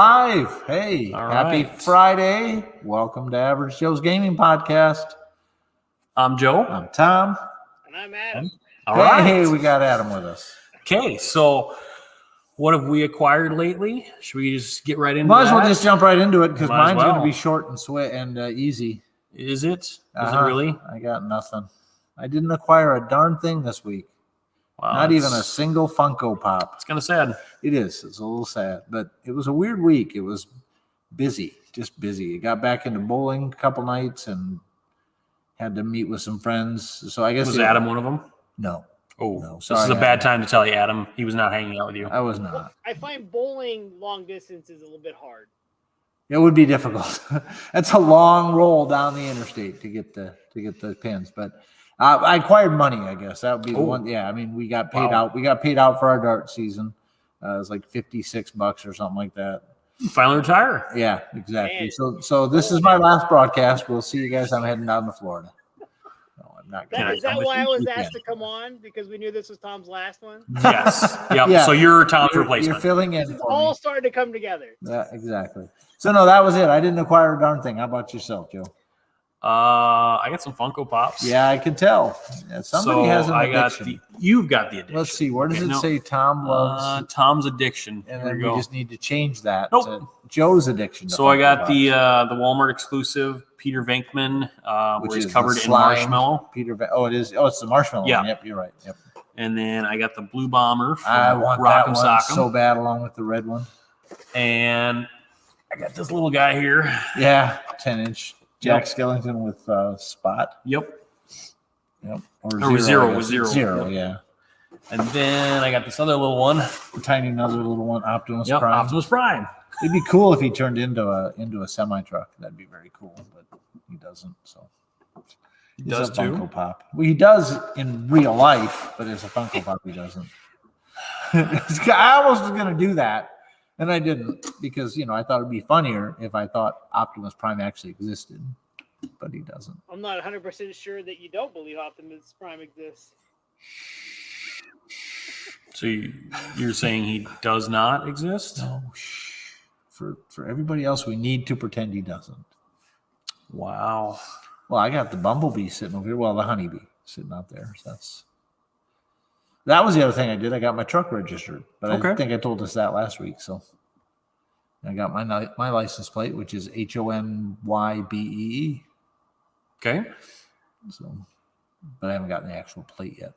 live. Hey, All happy right. Friday. Welcome to Average Joe's Gaming Podcast. I'm Joe. I'm Tom. And I'm Adam. All right. Hey, we got Adam with us. Okay, so what have we acquired lately? Should we just get right into Might as that? well just jump right into it because Might as mine's going to well. be short and sweet and easy. Is it? Is it really? I got nothing. I didn't acquire a darn thing this week. Wow, Not even a single Funko Pop. It's kind of sad. It is. It's a little sad, but it was a weird week. It was busy, just busy. I got back into bowling a couple nights and had to meet with some friends. So I guess Was Adam one of them? No. Oh, No, this sorry, is a bad Adam. time to tell you, Adam. He was not hanging out with you. I was not. I find bowling long distance is a little bit hard. It would be difficult. That's a long roll down the interstate to get the pins. But I acquired money. I guess that would be the one. Yeah, I mean, we got paid out. We got paid out for our dart season. It was like $56 or something like that. Finally retire. Yeah, exactly. Man. So this is my last broadcast. We'll see you guys. I'm heading down to Florida. No, I'm not. Is that why I was asked to come on? Because we knew this was Tom's last one? Yes. Yep. Yeah. So you're Tom's You're replacement. filling in It's for all me. starting to come together. Yeah, exactly. So no, that was it. I didn't acquire a darn thing. How about yourself, Joe? I got some Funko Pops. Yeah, I can tell. Yeah, somebody has an addiction. You've got the addiction. Let's see. Where does Okay, it no. say Tom loves? Tom's addiction. And Here then we we go. just need to change that Nope. to Joe's addiction. to So I Funko got Pops, the Walmart exclusive Peter Venkman, which where he's is covered the in slime marshmallow, Oh, it is. Oh, it's the marshmallow. Yeah. One. Yep, you're right. Yep. and then I got the Blue Bomber from I want that Rock'em one Sock'em, so bad, along with the red one. and I got this little guy here. Yeah, 10-inch Jack Yep. Skellington with Spot. Yep. Yep. Or with zero, I guess. with zero. Zero, yeah. And then I got this other little one. The tiny another little one, Optimus Yep, Prime. Optimus Prime. It'd be cool if he turned into a semi truck. That'd be very cool, but he doesn't. So He he's does a too. Funko Pop. Well, he does in real life, but as a Funko Pop, he doesn't. I almost was gonna do that, and I didn't because I thought it'd be funnier if I thought Optimus Prime actually existed, but he doesn't. I'm not 100% sure that you don't believe Optimus Prime exists. So you're saying he does not exist? No, shh. For everybody else, we need to pretend he doesn't. Wow. Well, I got the bumblebee sitting over here. Well, the honeybee sitting out there. So that was the other thing I did. I got my truck registered, but Okay. I think I told us that last week. So I got my license plate, which is HONYBEE. Okay. So, but I haven't gotten the actual plate yet.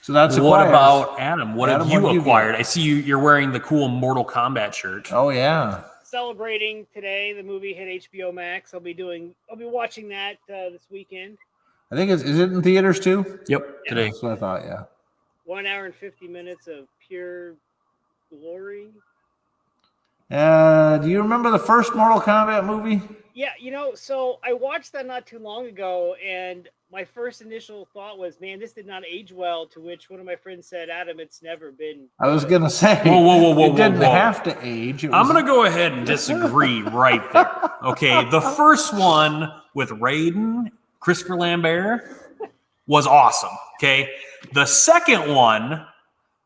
So that's What acquired. about Adam? What Adam, have you what do you acquired? I see you're wearing the cool Mortal Kombat shirt. Oh yeah, Celebrating today, the movie hit HBO Max. I'll be watching that this weekend. I think is it in theaters too? Yep. Today. That's what I thought. Yeah. 1 hour and 50 minutes of pure glory. Do you remember the first Mortal Kombat movie? Yeah, so I watched that not too long ago, and my first initial thought was, man, this did not age well, to which one of my friends said, Adam, it's never been. I was gonna say. Whoa, It didn't whoa. have to age. I'm going to go ahead and disagree right there. Okay. The first one with Raiden, Christopher Lambert, was awesome. Okay. The second one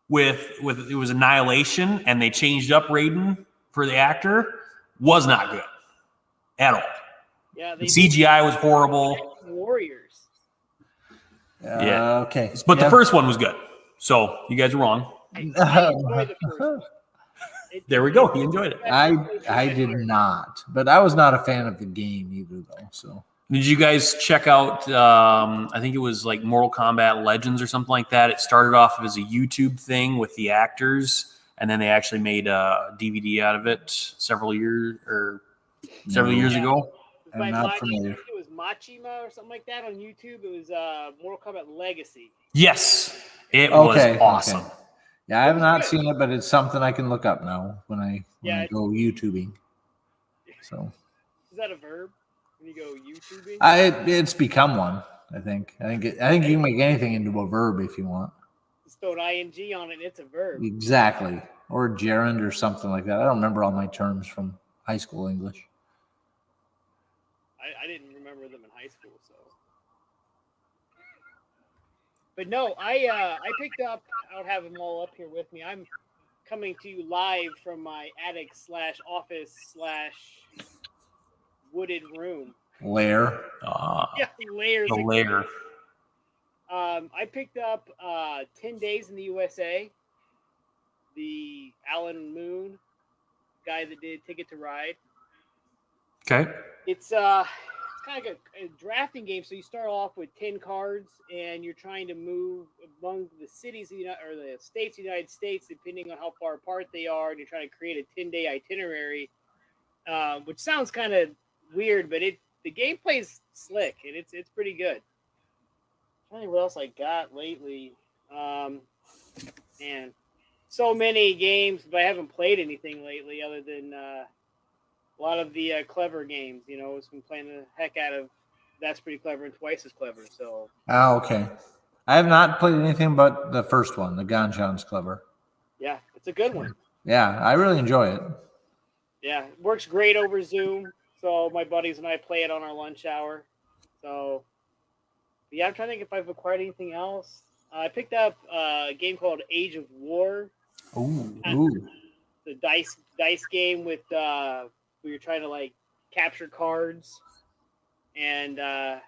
with it was Annihilation, and they changed up Raiden for the actor, was not good at all. Yeah, The CGI was horrible. Warriors. Yeah. Okay. But the first one was good. So you guys are wrong. I enjoyed the first one. There we go. He enjoyed it. I did not, but I was not a fan of the game either, though. So Did you guys check out, I think it was like Mortal Kombat Legends or something like that? It started off as a YouTube thing with the actors, and then they actually made a DVD out of it several years ago. I'm not familiar. It was Machima or something like that on YouTube. It was Mortal Kombat Legacy. Yes, it was awesome. Okay. Yeah, I have not seen it, but it's something I can look up now when I go YouTubing. So Is that a verb? When you go YouTubing? it's become one. I think you can make anything into a verb if you want. Just throw an ing on it, and it's a verb. Exactly, or gerund or something like that. I don't remember all my terms from high school English. I didn't remember them in high school, so. But no, I picked up. I don't have them all up here with me. I'm coming to you live from my attic / office / wooded room. Lair. Yeah, layers. The lair. I picked up 10 Days in the USA. The Alan Moon guy that did Ticket to Ride. Okay. It's kind of like a drafting game. So you start off with 10 cards, and you're trying to move among the cities of or the states of the United States, depending on how far apart they are, and you're trying to create a 10-day itinerary, which sounds kind of weird, but the gameplay is slick, and it's pretty good. I'm trying to think what else I got lately. Man, so many games, but I haven't played anything lately other than a lot of the clever games. You know, I've been playing the heck out of That's Pretty Clever and Twice as Clever. So. Oh, okay. I have not played anything but the first one, the Ganjan's Clever. Yeah, it's a good one. Yeah, I really enjoy it. Yeah, it works great over Zoom. So my buddies and I play it on our lunch hour. So, yeah, I'm trying to think if I've acquired anything else. I picked up a game called Age of War. Ooh. The dice game with where you're trying to like capture cards, and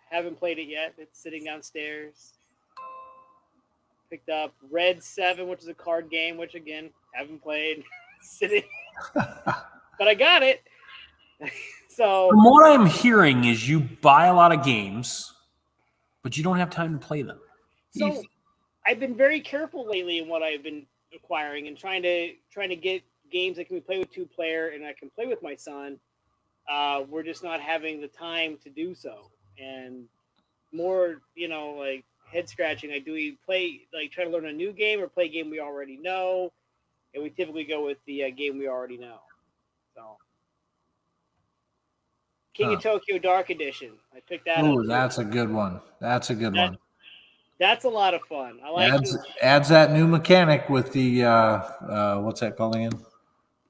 haven't played it yet. It's sitting downstairs. Picked up Red 7, which is a card game, which again haven't played. Sitting, but I got it. So From what I'm hearing is you buy a lot of games, but you don't have time to play them. So I've been very careful lately in what I've been acquiring and trying to get games that can be played with 2-player and I can play with my son. We're just not having the time to do so, and more, like head scratching. Do we play, like, try to learn a new game or play a game we already know? And we typically go with the game we already know. So, King of Tokyo Dark Edition. I picked that up. Oh, that's a good one. That's a good one. That's a lot of fun. I like adds that new mechanic with the what's that called again?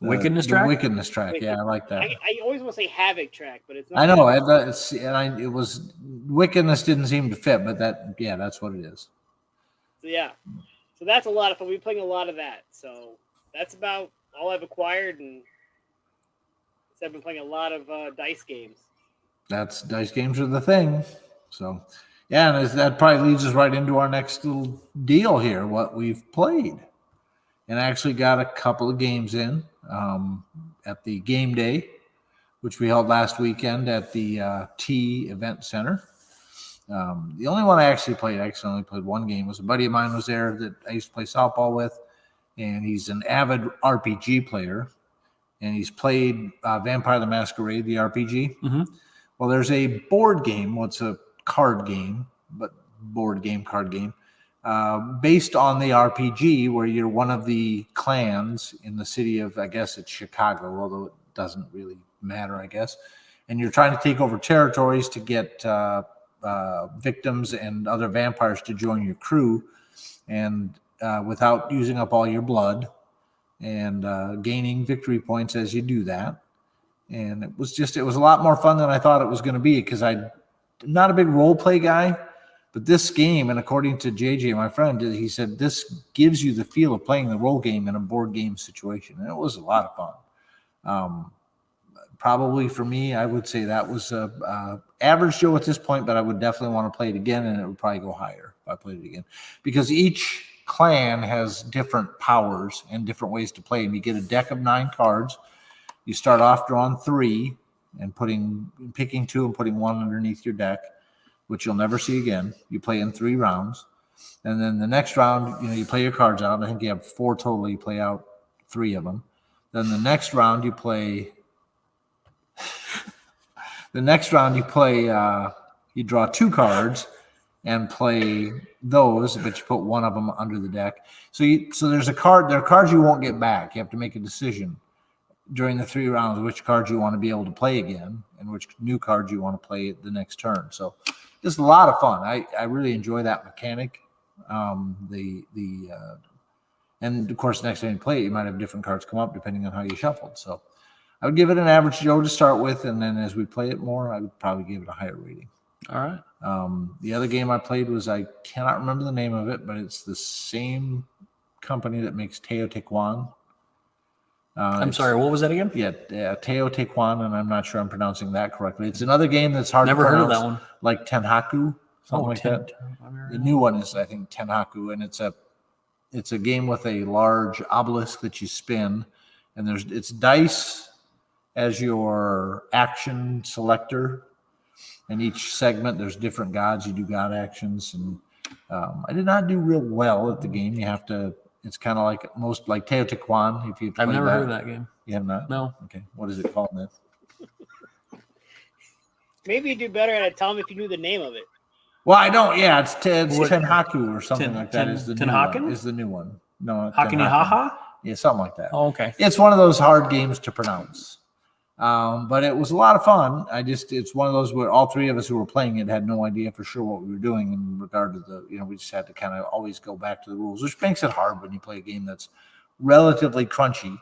Wickedness track. Wickedness track. Yeah, I like that. I always want to say Havoc track, but it's not. I know it was Wickedness didn't seem to fit, but that's what it is. So that's a lot of fun. We've been playing a lot of that. So that's about all I've acquired, and I've been playing a lot of dice games. Dice games are the thing. So. Yeah, and that probably leads us right into our next little deal here, what we've played. And I actually got a couple of games in at the game day, which we held last weekend at the T Event Center. The only one I actually only played one game, was a buddy of mine was there that I used to play softball with, and he's an avid RPG player, and he's played Vampire the Masquerade, the RPG. Mm-hmm. Well, there's a board game. Well, it's a card game, but board game, card game, based on the RPG, where you're one of the clans in the city of, I guess it's Chicago, although it doesn't really matter, I guess. And you're trying to take over territories to get victims and other vampires to join your crew, and without using up all your blood, and gaining victory points as you do that. And it was a lot more fun than I thought it was going to be, because I'm not a big role play guy, but this game, and according to JJ, my friend, he said this gives you the feel of playing the role game in a board game situation. And it was a lot of fun. Probably for me, I would say that was average Joe at this point, but I would definitely want to play it again, and it would probably go higher if I played it again, because each clan has different powers and different ways to play. And you get a deck of 9 cards. You start off drawing 3 and picking 2 and putting 1 underneath your deck, which you'll never see again. You play in 3 rounds. And then the next round, you play your cards out. I think you have 4 total. You play out 3 of them. Then the next round you play you draw 2 cards and play those, but you put 1 of them under the deck. So there are cards you won't get back. You have to make a decision during the 3 rounds which cards you want to be able to play again and which new cards you want to play the next turn. So it's a lot of fun. I really enjoy that mechanic. And of course, next time you play it, you might have different cards come up depending on how you shuffled. So I would give it an average Joe to start with, and then as we play it more, I would probably give it a higher rating. All right. The other game I played was, I cannot remember the name of it, but it's the same company that makes Teotihuacan. I'm sorry, what was that again? Yeah, Teotihuacan, and I'm not sure I'm pronouncing that correctly. It's another game that's hard Never to heard of pronounce, that one. like Tenhaku, something like that. The new one is, I think, Tenhaku, and it's a game with a large obelisk that you spin, and it's dice as your action selector, and each segment there's different gods. You do god actions, and I did not do real well at the game. You have to. It's kind of like Teotihuacan. If you I've never heard of that game. You have not? No. Okay. What is it called then? Maybe you'd do better at it. Tell them if you knew the name of it. Well, I don't. Yeah, it's Tenhaku or something like that. Is the new Tenhaken? one? Is the new one? No, Hakinihaha? Yeah, something like that. Oh, okay. It's one of those hard games to pronounce. But it was a lot of fun. It's one of those where all three of us who were playing it had no idea for sure what we were doing in regard to we just had to kind of always go back to the rules, which makes it hard when you play a game that's relatively crunchy.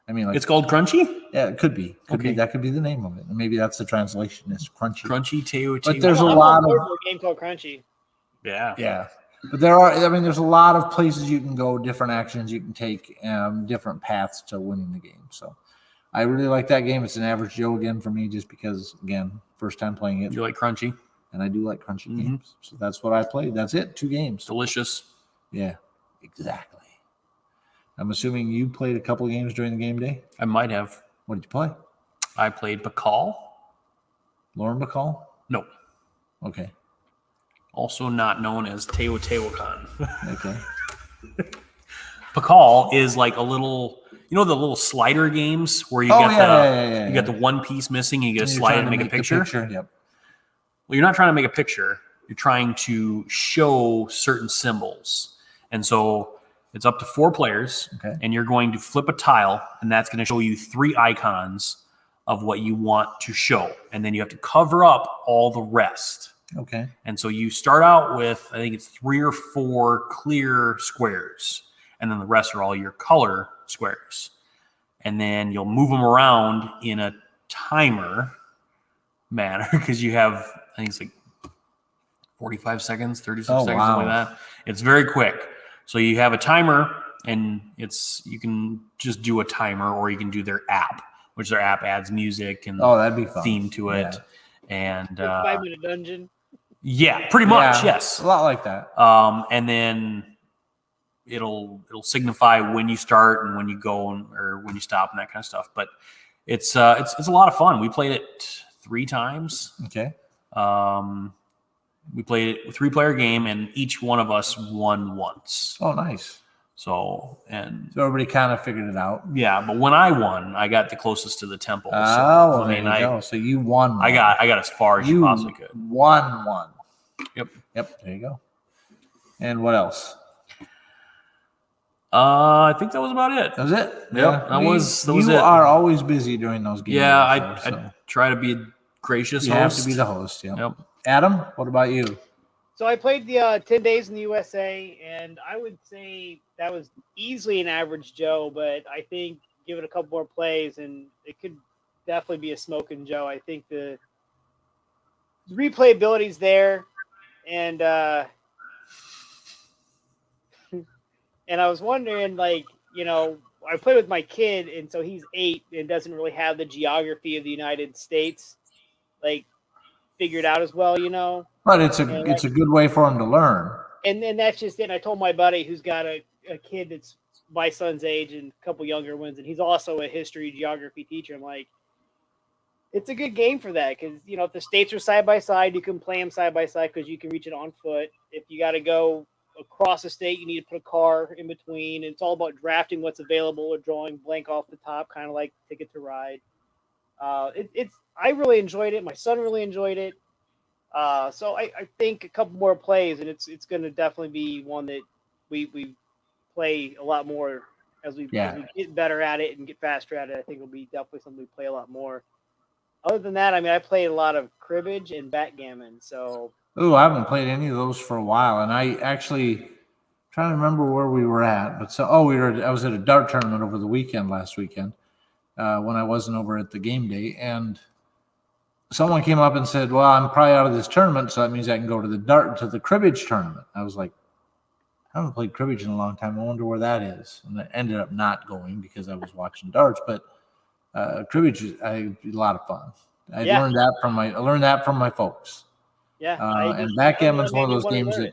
I mean, It's called Crunchy? Yeah, it could be. Okay. That could be the name of it. And maybe that's the translation is crunchy. Crunchy Teotihuacan. But there's I'm a on lot board of for a game called Crunchy. Yeah. Yeah. But there's a lot of places you can go, different actions you can take, different paths to winning the game. So I really like that game. It's an average Joe again for me, just because, again, first time playing it. You like Crunchy? And I do like crunchy games. So that's what I played. That's it. 2 games. Delicious. Yeah, exactly. I'm assuming you played a couple of games during the game day. I might have. What did you play? I played Bacall. Lauren Bacall? No. Okay. Also not known as Teotihuacan. Okay. Bacall is like a little, the little slider games where you got the one piece missing and you get to slide it and make a picture. Yep. Well, you're not trying to make a picture. You're trying to show certain symbols. And so it's up to 4 players, and you're going to flip a tile, and that's going to show you 3 icons of what you want to show. And then you have to cover up all the rest. Okay. And so you start out with, I think it's 3 or 4 clear squares, and then the rest are all your color squares. And then you'll move them around in a timer manner because you have, I think it's like 45 seconds, 36 seconds, something like that. It's very quick. So you have a timer, and you can just do a timer, or you can do their app, which their app adds music and that'd be fun. theme to it. Yeah. And 5-minute dungeon. Yeah, pretty much. Yeah, yes. A lot like that. And then it'll signify when you start and when you go or when you stop and that kind of stuff. But it's a lot of fun. We played it 3 times. Okay. We played it a 3-player game, and each one of us won once. Oh, nice. So everybody kind of figured it out. Yeah, but when I won, I got the closest to the temple. Oh, well, I mean, there you go. So you won. I got as far as you possibly could. Won one. Yep. There you go. And what else? I think that was about it. That was it. Yep, that was it. You are always busy during those games. Yeah, I try to be a gracious host. You have to be the host. Yep. Adam, what about you? So I played the 10 Days in the USA, and I would say that was easily an average Joe, but I think give it a couple more plays, and it could definitely be a smoking Joe. I think the replayability's there, and and I was wondering, I play with my kid, and so he's 8 and doesn't really have the geography of the United States, figured out as well, But it's a good way for him to learn. And then that's just it. And I told my buddy who's got a kid that's my son's age and a couple younger ones, and he's also a history geography teacher. I'm like, it's a good game for that because, if the states are side by side, you can play them side by side because you can reach it on foot. If you got to go across the state, you need to put a car in between. And it's all about drafting what's available or drawing blank off the top, kind of like Ticket to Ride. I really enjoyed it. My son really enjoyed it. So I think a couple more plays, and it's going to definitely be one that we play a lot more as we get better at it and get faster at it. I think it'll be definitely something we play a lot more. Other than that, I played a lot of cribbage and backgammon. So I haven't played any of those for a while, and I actually trying to remember where we were at. But I was at a dart tournament over the last weekend when I wasn't over at the game day, and someone came up and said, well, I'm probably out of this tournament, so that means I can go to the cribbage tournament. I was like, I haven't played cribbage in a long time. I wonder where that is. And I ended up not going because I was watching darts. But cribbage is a lot of fun. I learned that from my folks. Yeah. And backgammon's one of those games that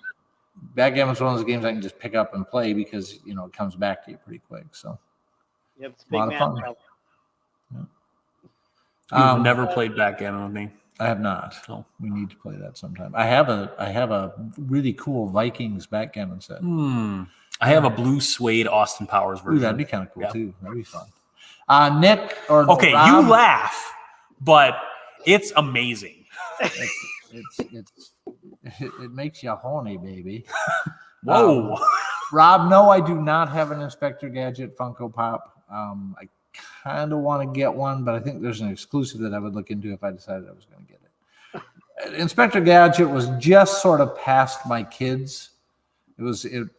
backgammon's one of those games I can just pick up and play because it comes back to you pretty quick. So yep, it's a a big lot of fun. You've never played backgammon with me. I have not. Oh. We need to play that sometime. I have a really cool Vikings backgammon set. I have a blue suede Austin Powers version. Ooh, that'd be kind of cool too. That'd be fun. Nick or okay, Rob, you laugh, but it's amazing. It makes you horny, baby. Whoa. Rob, no, I do not have an Inspector Gadget Funko Pop. I kind of want to get one, but I think there's an exclusive that I would look into if I decided I was going to get it. Inspector Gadget was just sort of past my kids.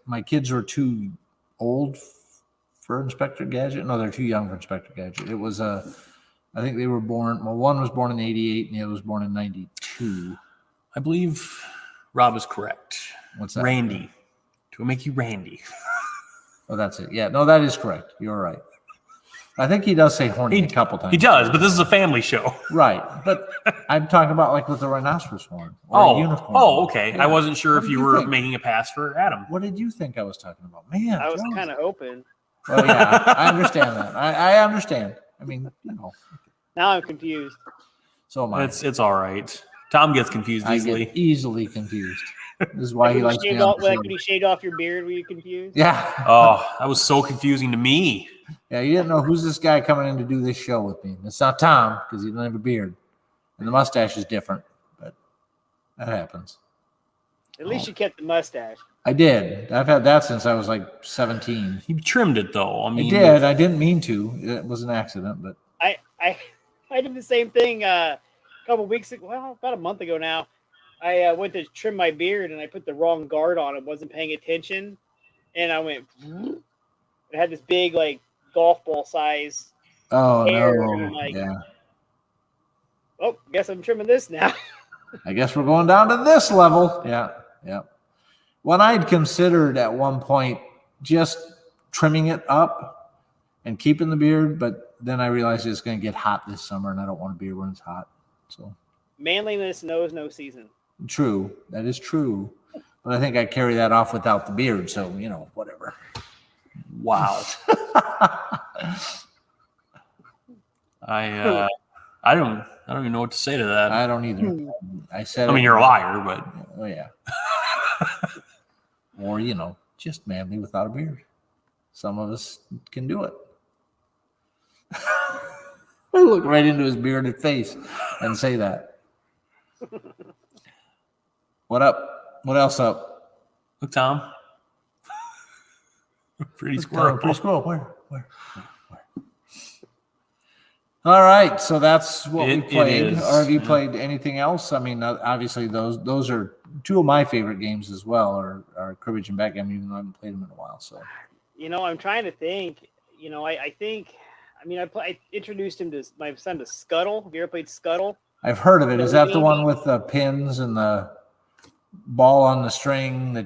My kids were too old for Inspector Gadget. No, they're too young for Inspector Gadget. It was I think they were born. Well, one was born in '88 and the other was born in '92. I believe Rob is correct. What's that? Randy. Do it make you Randy? Oh, that's it. Yeah, no, that is correct. You're right. I think he does say horny a couple times. He does, but this is a family show. Right. But I'm talking about like with the rhinoceros horn or a unicorn. Oh, okay. Yeah. I wasn't sure What if did you you were think? making a pass for Adam. What did you think I was talking about? Man, I was kind of open. Well, yeah, I understand that. I understand. I mean, Now I'm confused. So am I. It's all right. Tom gets confused I easily. get easily confused. This is why he likes me on the show. When you shaved off your beard, were you confused? Yeah. Oh, that was so confusing to me. Yeah, you didn't know who's this guy coming in to do this show with me. It's not Tom because he doesn't have a beard. And the mustache is different, but that happens. At least you kept the mustache. I did. I've had that since I was like 17. He trimmed it though. I mean, I did. I didn't mean to. It was an accident, but I did the same thing a couple weeks ago. Well, about a month ago now. I went to trim my beard and I put the wrong guard on. I wasn't paying attention, and I went. It had this big like golf ball size. oh hair, no! and I'm like, yeah. Oh, guess I'm trimming this now. I guess we're going down to this level. Yeah, yeah. When I'd considered at one point just trimming it up and keeping the beard, but then I realized it's going to get hot this summer, and I don't want a beard when it's hot. So Manliness knows no season. true, that is true. But I think I carry that off without the beard, so whatever. wow. I don't even know what to say to that. I don't either. I said. I mean, you're a liar, but Oh yeah. Or just manly without a beard. Some of us can do it. I look right into his bearded face and say that. What up? What else up? look, Tom. Pretty squirrel. Pretty squirrel. Where? All right, so that's what we played. is, Or have you played anything else? I mean, obviously those are two of my favorite games as well, are cribbage and backgammon, even though I haven't played them in a while. So, I'm trying to think. I introduced my son to Scuttle. Have you ever played Scuttle? I've heard of it. Is that the one with the pins and the ball on the string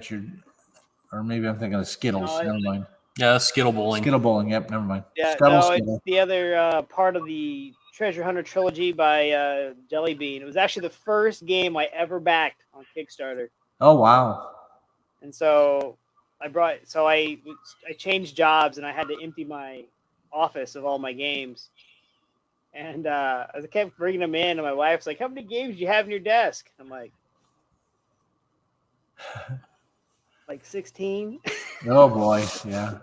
or maybe I'm thinking of Skittles. No, Never mind. Yeah, Skittle bowling. Skittle bowling. Yep, never mind. Yeah, Skittle. it's the other part of the Treasure Hunter trilogy by Jelly Bean. It was actually the first game I ever backed on Kickstarter. Oh wow. And so I changed jobs and I had to empty my office of all my games. And as I kept bringing them in, and my wife's like, "How many games do you have in your desk?" I'm like 16. Oh boy. Yeah.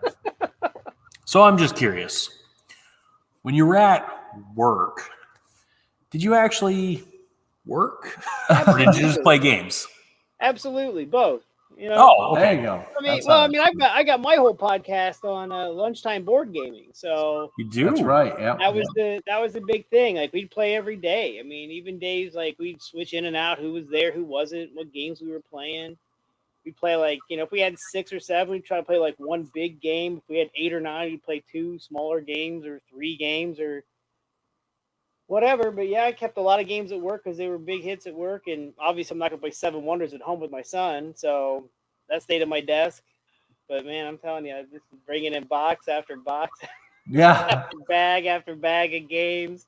So I'm just curious. When you were at work, did you actually work? Or did you just play games? Absolutely, both. Oh, okay. There you go. I got my whole podcast on lunchtime board gaming. So You do? That's right. Yeah. that was the big thing. Like we'd play every day. I mean, even days like we'd switch in and out, who was there, who wasn't, what games we were playing. We'd play if we had 6 or 7, we'd try to play like one big game. If we had 8 or 9, we'd play 2 smaller games or 3 games or whatever. But yeah, I kept a lot of games at work because they were big hits at work. And obviously I'm not going to play 7 Wonders at home with my son. So that stayed at my desk. But man, I'm telling you, this is bringing in box after box, Yeah. after bag of games.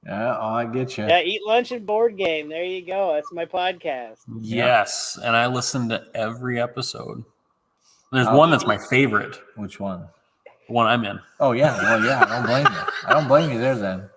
Yeah. Oh, I get you. Yeah, eat lunch and board game. There you go. That's my podcast. Yes, and I listen to every episode. There's Oh. one that's my favorite. Which one? The one I'm in. Oh yeah. Well, yeah. I don't blame you. I don't blame you there then.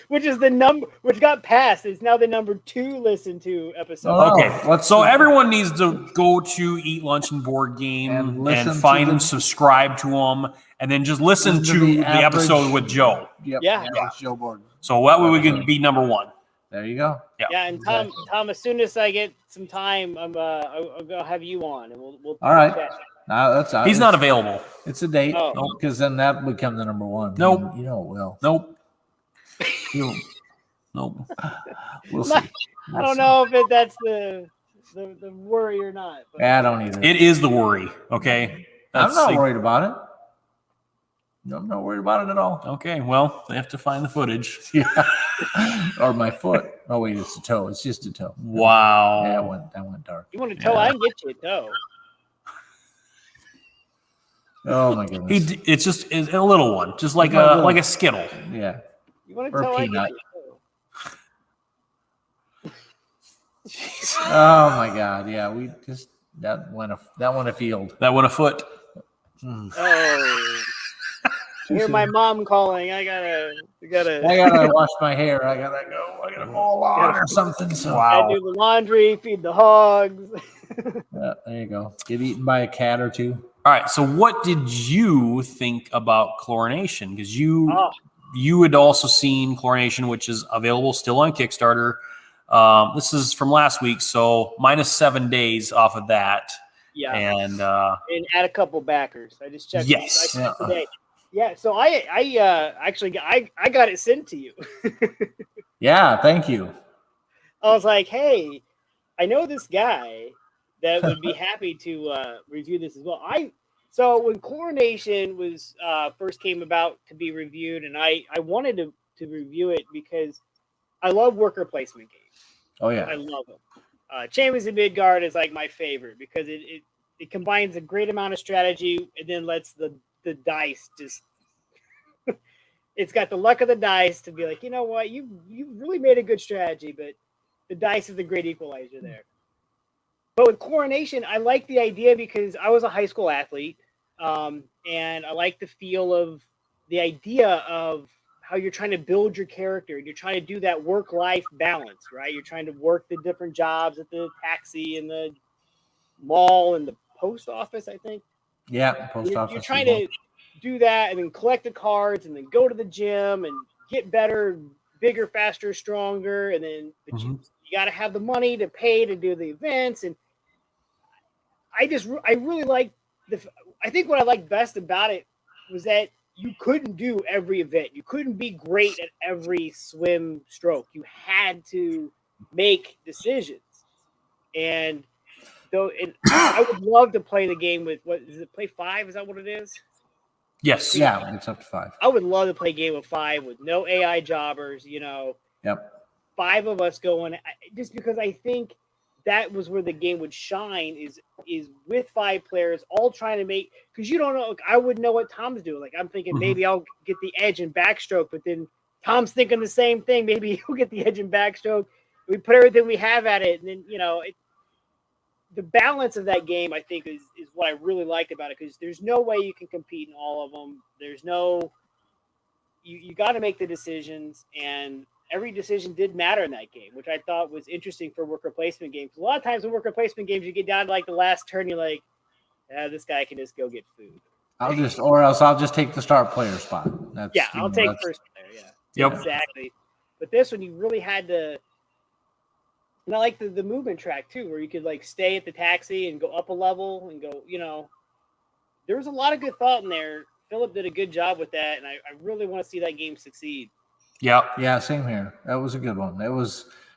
Which is the number, which got passed. It's now the number 2 listened to episode. Oh, Okay, so everyone needs to go to Eat Lunch and Board Game And listen and to find the- and subscribe to them, and then just listen to the episode average- with Joe. Yep. Yeah. It's Joe Borden. So that way we can be number 1. There you go. Yeah, and Tom, as soon as I get some time, I'll have you on, and we'll All right. chat. That's He's not available. It's a date Oh. because then that would become the number 1. Nope. You know it will. Nope. You'll- Nope. We'll see. I don't know if that's the worry or not. But Yeah, I don't either. It is the worry. Okay. I'm not worried about it. No, I'm not worried about it at all. Okay. Well, they have to find the footage. Yeah. Or my foot. Oh wait, it's a toe. It's just a toe. Wow. Yeah, that went dark. you want a toe? I can get you a toe. Oh my goodness. It's just a little one, just like a Skittle. Yeah. You want a Or toe? I can get peanut. you a toe. Oh my God. Yeah, we just that went afield. That went a foot. Oh. I hear my mom calling. I gotta wash my hair. I gotta go. I gotta mow lawn or something. So Wow. I do the laundry, feed the hogs. yeah, there you go. Get eaten by a cat or two. All right. So, what did you think about chlorination? Because you had also seen chlorination, which is available still on Kickstarter. This is from last week, so -7 days off of that. Yeah. And add a couple backers. I just checked. Yes. I checked today. Yeah. So I actually I got it sent to you. Yeah, thank you. I was like, hey, I know this guy that would be happy to review this as well. So when chlorination was first came about to be reviewed, and I wanted to review it because I love worker placement games. Oh yeah. I love them. Champions of Midgard is like my favorite because it combines a great amount of strategy and then lets the dice just it's got the luck of the dice to be like, you know what, you really made a good strategy, but the dice is the great equalizer there. But with chlorination, I like the idea because I was a high school athlete, and I like the feel of the idea of how you're trying to build your character. You're trying to do that work-life balance, right? You're trying to work the different jobs at the taxi and the mall and the post office, I think. Yeah, post office. You're trying to do that and then collect the cards and then go to the gym and get better, bigger, faster, stronger. And then you got to have the money to pay to do the events. And I really like I think what I liked best about it was that you couldn't do every event. You couldn't be great at every swim stroke. You had to make decisions. And I would love to play the game with what is it? Play 5? Is that what it is? yes. Yeah, it's up to 5. I would love to play a game of 5 with no AI jobbers. Yep. 5 of us going. Just because I think that was where the game would shine is with 5 players all trying to make, because you don't know. I wouldn't know what Tom's doing. Like I'm thinking maybe I'll get the edge and backstroke, but then Tom's thinking the same thing. Maybe he'll get the edge and backstroke. We put everything we have at it, and then the balance of that game, I think, is what I really liked about it, because there's no way you can compete in all of them. There's no, you got to make the decisions, and every decision did matter in that game, which I thought was interesting for worker placement games. A lot of times in worker placement games, you get down to like the last turn, you're like, this guy can just go get food. I'll just take the start player spot. I'll take first player. Yeah. Yep. Exactly. But this one, you really had to. And I like the movement track too, where you could like stay at the taxi and go up a level and go. There was a lot of good thought in there. Philip did a good job with that, and I really want to see that game succeed. Yeah. Yeah, same here. That was a good one.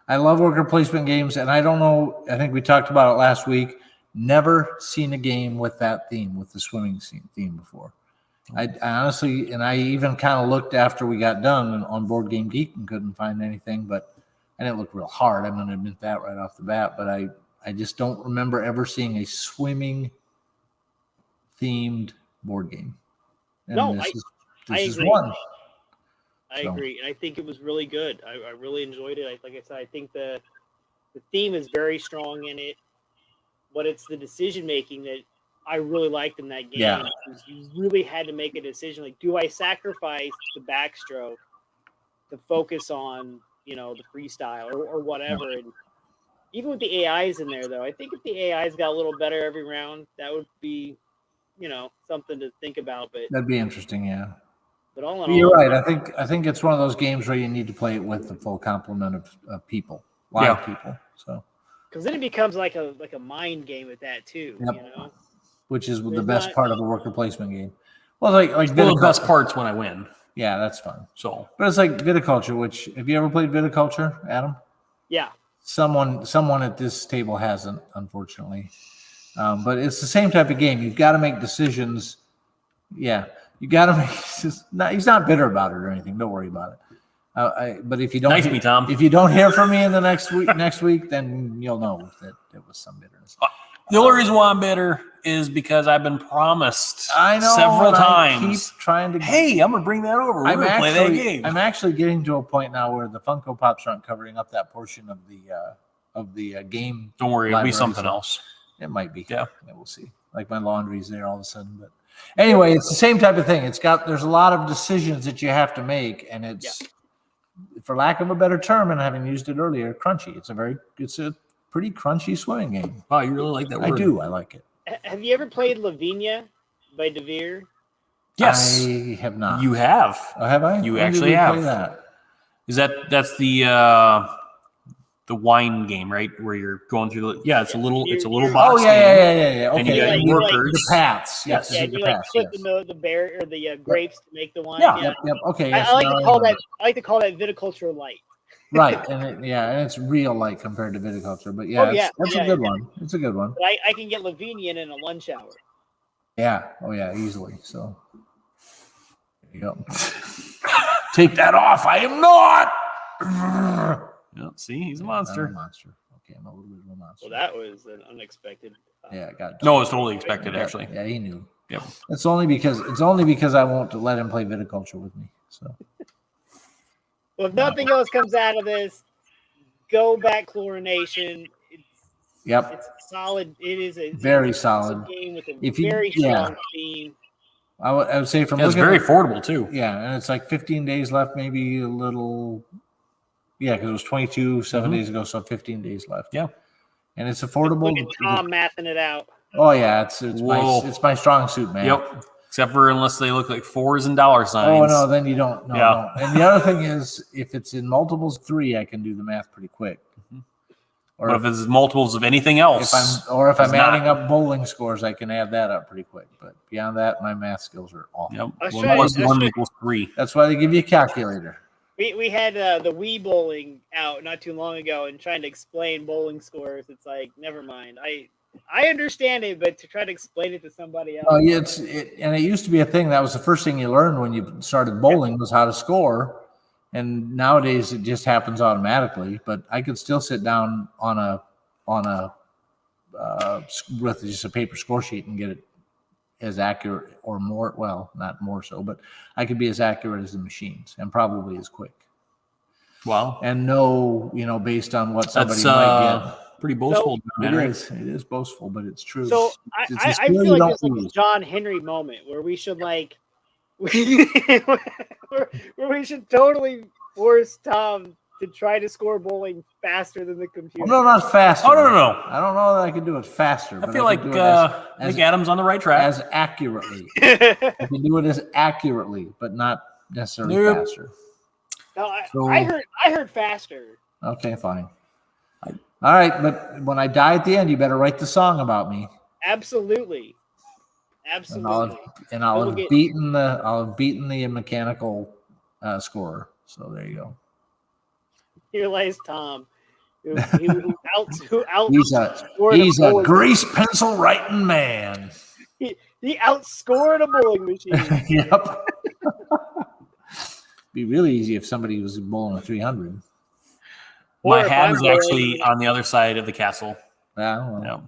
I love worker placement games, and I don't know. I think we talked about it last week. Never seen a game with that theme, with the swimming theme before. I honestly, and I even kind of looked after we got done on Board Game Geek and couldn't find anything, but I didn't look real hard. I'm going to admit that right off the bat, but I just don't remember ever seeing a swimming themed board game. And No, this I is agree. one. I So. agree, and I think it was really good. I really enjoyed it. Like I said, I think the theme is very strong in it, but it's the decision making that I really liked in that game. Yeah. You really had to make a decision. Like, do I sacrifice the backstroke to focus on, you know, the freestyle or whatever? And even with the AIs in there, though, I think if the AIs got a little better every round, that would be, you know, something to think about. But That'd be interesting, yeah. But all in You're all, right. I think it's one of those games where you need to play it with the full complement of people, live people. So because then it becomes like a mind game with that too. Yep. You know, which is the There's best not- part of a worker placement game. Well, like Well, the best part's when I win. Yeah, that's fun. So, but it's like viticulture. Which have you ever played viticulture, Adam? yeah. Someone at this table hasn't, unfortunately. But it's the same type of game. You've got to make decisions. Yeah, you got to make. He's not bitter about it or anything. Don't worry about it. But if you don't, nice me, Tom. If you don't hear from me in the next week, then you'll know that there was some bitterness. The only reason why I'm bitter is because I've been promised several times. I keep trying to. Hey, I'm gonna bring that over. We're gonna play that game. I'm actually getting to a point now where the Funko Pops aren't covering up that portion of the game. Don't worry, it'll be library, something so else. It might be. Yeah, we'll see. Like my laundry's there all of a sudden, but anyway, it's the same type of thing. There's a lot of decisions that you have to make, and it's, for lack of a better term, and having used it earlier, crunchy. It's a pretty crunchy swimming game. Wow, you really like that word. I do. I like it. Have you ever played Lavinia by DeVere? Yes, I have not. You have. Oh, have I? You When did actually we have. play that? Is that's the wine game, right? Where you're going through it's a little box Oh game. yeah. Okay. And you got you workers. The paths. Yes. Yeah, the you paths, clip yes. the berry or the grapes to make the wine. Yeah. Yep. Okay. I Yes, like now to I call remember. that. I like to call that viticulture light. Right, and it's real light compared to viticulture, but that's a good one. It's a good one. But I can get Lavinia in a lunch hour. Yeah. Oh yeah, easily. So there you go. Take that off. I am not. Yeah, see, he's a monster. I'm a monster. Okay, I'm a little bit of a monster. Well, that was an unexpected. Yeah, got it. No, it's totally expected, actually. Yeah, he knew. Yep. It's only because I won't let him play viticulture with me. So. Well, if nothing else comes out of this, go back chlorination. It's solid. It is a very solid game with a very strong theme. I would say from it's very affordable too. Yeah, and it's like 15 days left, maybe a little. Yeah, because it was 22 7 days ago, so 15 days left. Yeah, and it's affordable. Look at Tom mathing it out. Oh yeah, it's my strong suit, man. Yep. Except for unless they look like $4s and dollar signs. Oh no, then you don't. No, Yeah. no. And the other thing is, if it's in multiples of 3, I can do the math pretty quick. Or if it's multiples of anything else, if I'm adding up bowling scores, I can add that up pretty quick. But beyond that, my math skills are awful. Yep. Plus one equals 3. That's why they give you a calculator. We had the Wii bowling out not too long ago, and trying to explain bowling scores, it's like, never mind. I understand it, but to try to explain it to somebody else. Oh yeah, and it used to be a thing. That was the first thing you learned when you started bowling was how to score. And nowadays it just happens automatically. But I could still sit down on a with just a paper score sheet and get it as accurate or more. Well, not more so, but I could be as accurate as the machines and probably as quick. Wow. And know, based on what somebody might get. Pretty boastful. It is boastful, but it's true. So I feel like this is a John Henry moment where we should where we should totally force Tom to try to score bowling faster than the computer. No, not faster. Oh no! I don't know that I can do it faster. I feel like I think Adam's on the right track. As accurately. I can do it as accurately, but not necessarily faster. No, I heard faster. Okay, fine. All right, but when I die at the end, you better write the song about me. Absolutely. And I'll have beaten the mechanical scorer. So there you go. Here lies Tom. He's a grease pencil writing man. He outscored a bowling machine. Yep. Be really easy if somebody was bowling a 300. My hat is actually on the other side of the castle. Yeah.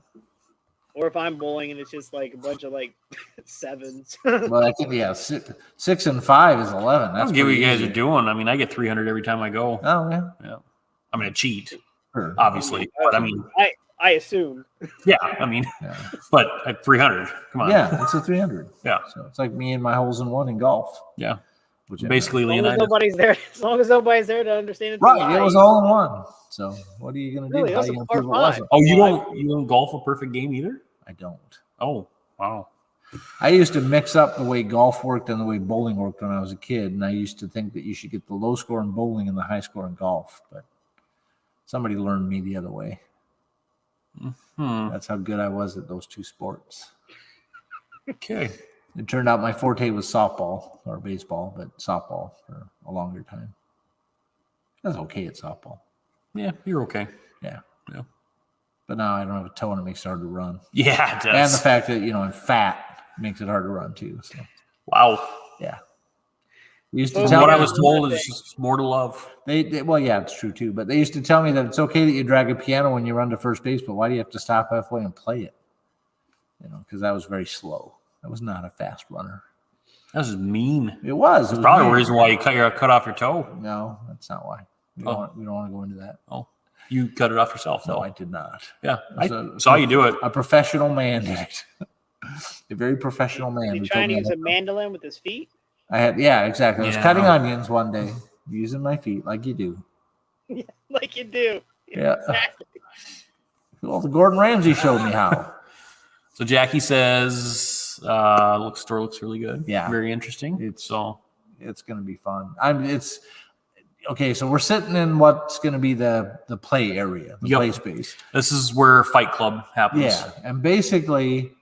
Or if I'm bowling and it's just like a bunch of like 7s. Well, I think, yeah, 6 and 5 is 11. I That's don't get what you pretty guys easy. are doing. I mean, I get 300 every time I go. Oh, yeah. Yeah. I mean, I cheat, Sure. obviously. But I mean, I assume. yeah, I mean, Yeah. but at 300, come on. Yeah, it's a 300. Yeah. So it's like me and my holes in one in golf. Yeah. Which I Basically, As long as Leonidas. nobody's there, as long as nobody's there to understand it's a Right, lie. it was all in one. So what are you going to Really, do? it How was are a you going to par prove it five. wasn't? Oh, you don't golf a perfect game either? I don't. Oh, wow. I used to mix up the way golf worked and the way bowling worked when I was a kid, and I used to think that you should get the low score in bowling and the high score in golf, but somebody learned me the other way. That's how good I was at those two sports. Okay. It turned out my forte was softball or baseball, but softball for a longer time. I was okay at softball. Yeah, you're okay. Yeah. Yeah. But now I don't have a toe and it makes it hard to run. Yeah, it And does. the fact that, I'm fat makes it hard to run too. So, Wow. yeah. We used to From From tell what I me, was told, it's just more to love. well, yeah, it's true too. But they used to tell me that it's okay that you drag a piano when you run to first base, but why do you have to stop halfway and play it? Because I was very slow. I was not a fast runner. That's just mean. It was. That's probably the weird. reason why you cut off your toe. No, that's not why. We don't want to go into that. Oh, you cut it off yourself, No, though. I did not. Yeah, That's I saw you do it. A professional man did it. A very professional man. He who trying to told me use a that. mandolin with his feet. I had, yeah, exactly. I was Yeah. cutting onions one day using my feet like you do. Like you do. Yeah. Exactly. Well, the Gordon Ramsay showed me how. So Jackie says, store looks really good. Yeah. Very interesting. It's going to be fun. It's okay. So we're sitting in what's going to be the play area, the Yep. play space. This is where Fight Club happens. Yeah. And basically,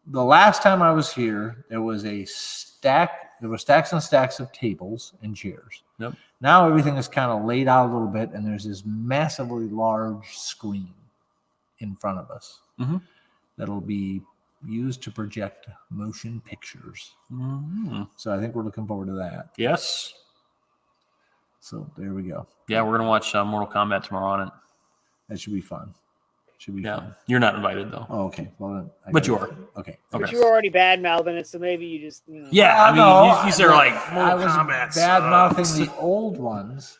the last time I was here, there were stacks and stacks of tables and chairs. Yep. Now everything is kind of laid out a little bit, and there's this massively large screen in front of us that'll be used to project motion pictures. Mm-hmm. So I think we're looking forward to that. Yes. So there we go. Yeah, we're gonna watch Mortal Kombat tomorrow on it. That should be fun. Should be Yeah, fun. you're not invited though. Oh, okay. Well, then But you are. Okay. But Okay. you were already bad mouthing it, so maybe you just. Yeah, I mean, No, you said like I Mortal was Kombat. bad mouthing sucks. the old ones,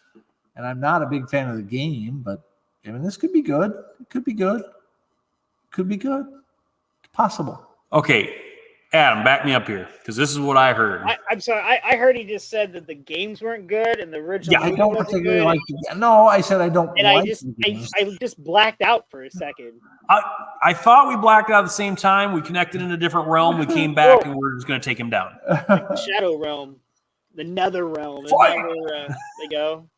and I'm not a big fan of the game. But I mean, this could be good. It could be good. Could be good. It's possible. Okay, Adam, back me up here because this is what I heard. I'm sorry. I heard he just said that the games weren't good and the original. Yeah, I movie don't wasn't particularly good, like the. No, I said I don't And like I just the games. I just blacked out for a second. I thought we blacked out at the same time. We connected in a different realm. We came back and we're just going to take him down. The Shadow Realm, the Nether Realm. Is Fire! that where they go?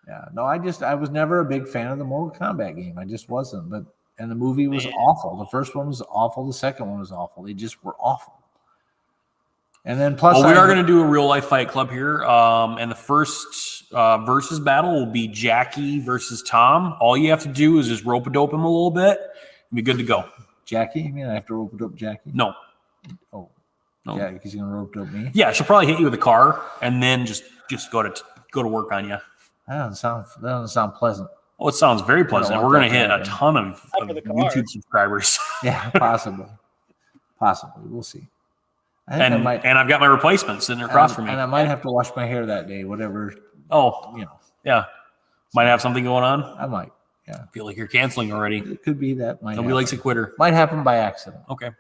Yeah, no, I was never a big fan of the Mortal Kombat game. I just wasn't. And the movie was Man. awful. The first one was awful. The second one was awful. They just were awful. And then plus, Well, we are going to do a real life Fight Club here. And the first versus battle will be Jackie versus Tom. All you have to do is just rope a dope him a little bit and be good to go. Jackie. You mean I have to rope up Jackie? No. Oh, No. Jackie's gonna rope up me. Yeah, she'll probably hit you with a car and then just go to work on you. That doesn't sound pleasant. Oh, it sounds very pleasant. want We're going that to hit to a happen. ton of for the car. YouTube subscribers. Yeah, possibly. We'll see. I think I and might. I've got my replacement sitting across from me. And I might have to wash my hair that day. Whatever, Oh, yeah. might have something going on. I might. I feel like you're canceling already. It could be that. Nobody likes a quitter. Might happen by accident. Okay.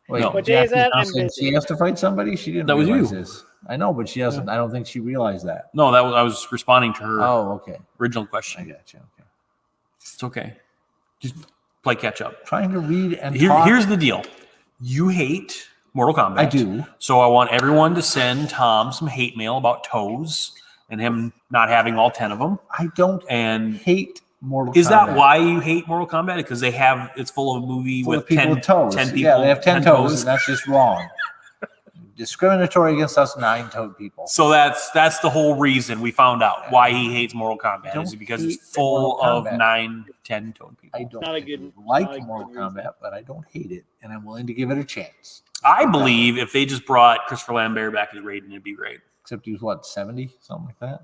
Wait, No. What day is that? I'm Johnson, busy. she has to fight somebody. She didn't. That was realize you. This. I know, but she doesn't. I don't think she realized that. No, I was responding to her Oh, okay. original I question. got you. Okay. It's okay. Just play catch up. Trying to read and talk. Here's the deal. You hate Mortal Kombat. I do. So I want everyone to send Tom some hate mail about toes and him not having all 10 of them. I don't And hate Mortal is that Kombat. why you hate Mortal Kombat? Because it's full of a movie Full with of people 10, with toes. 10 people. Yeah, they have 10 toes, and that's just wrong. Discriminatory against us 9-toed people. So that's the whole reason we found out why he hates Mortal Kombat Don't is because hate it's full Mortal of Kombat. 9, 10-toed people. I don't Not a good- like not a good Mortal reason. Kombat, but I don't hate it, and I'm willing to give it a chance. I believe if they just brought Christopher Lambert back as Raiden, it'd be great. Except he's what, 70, something like that,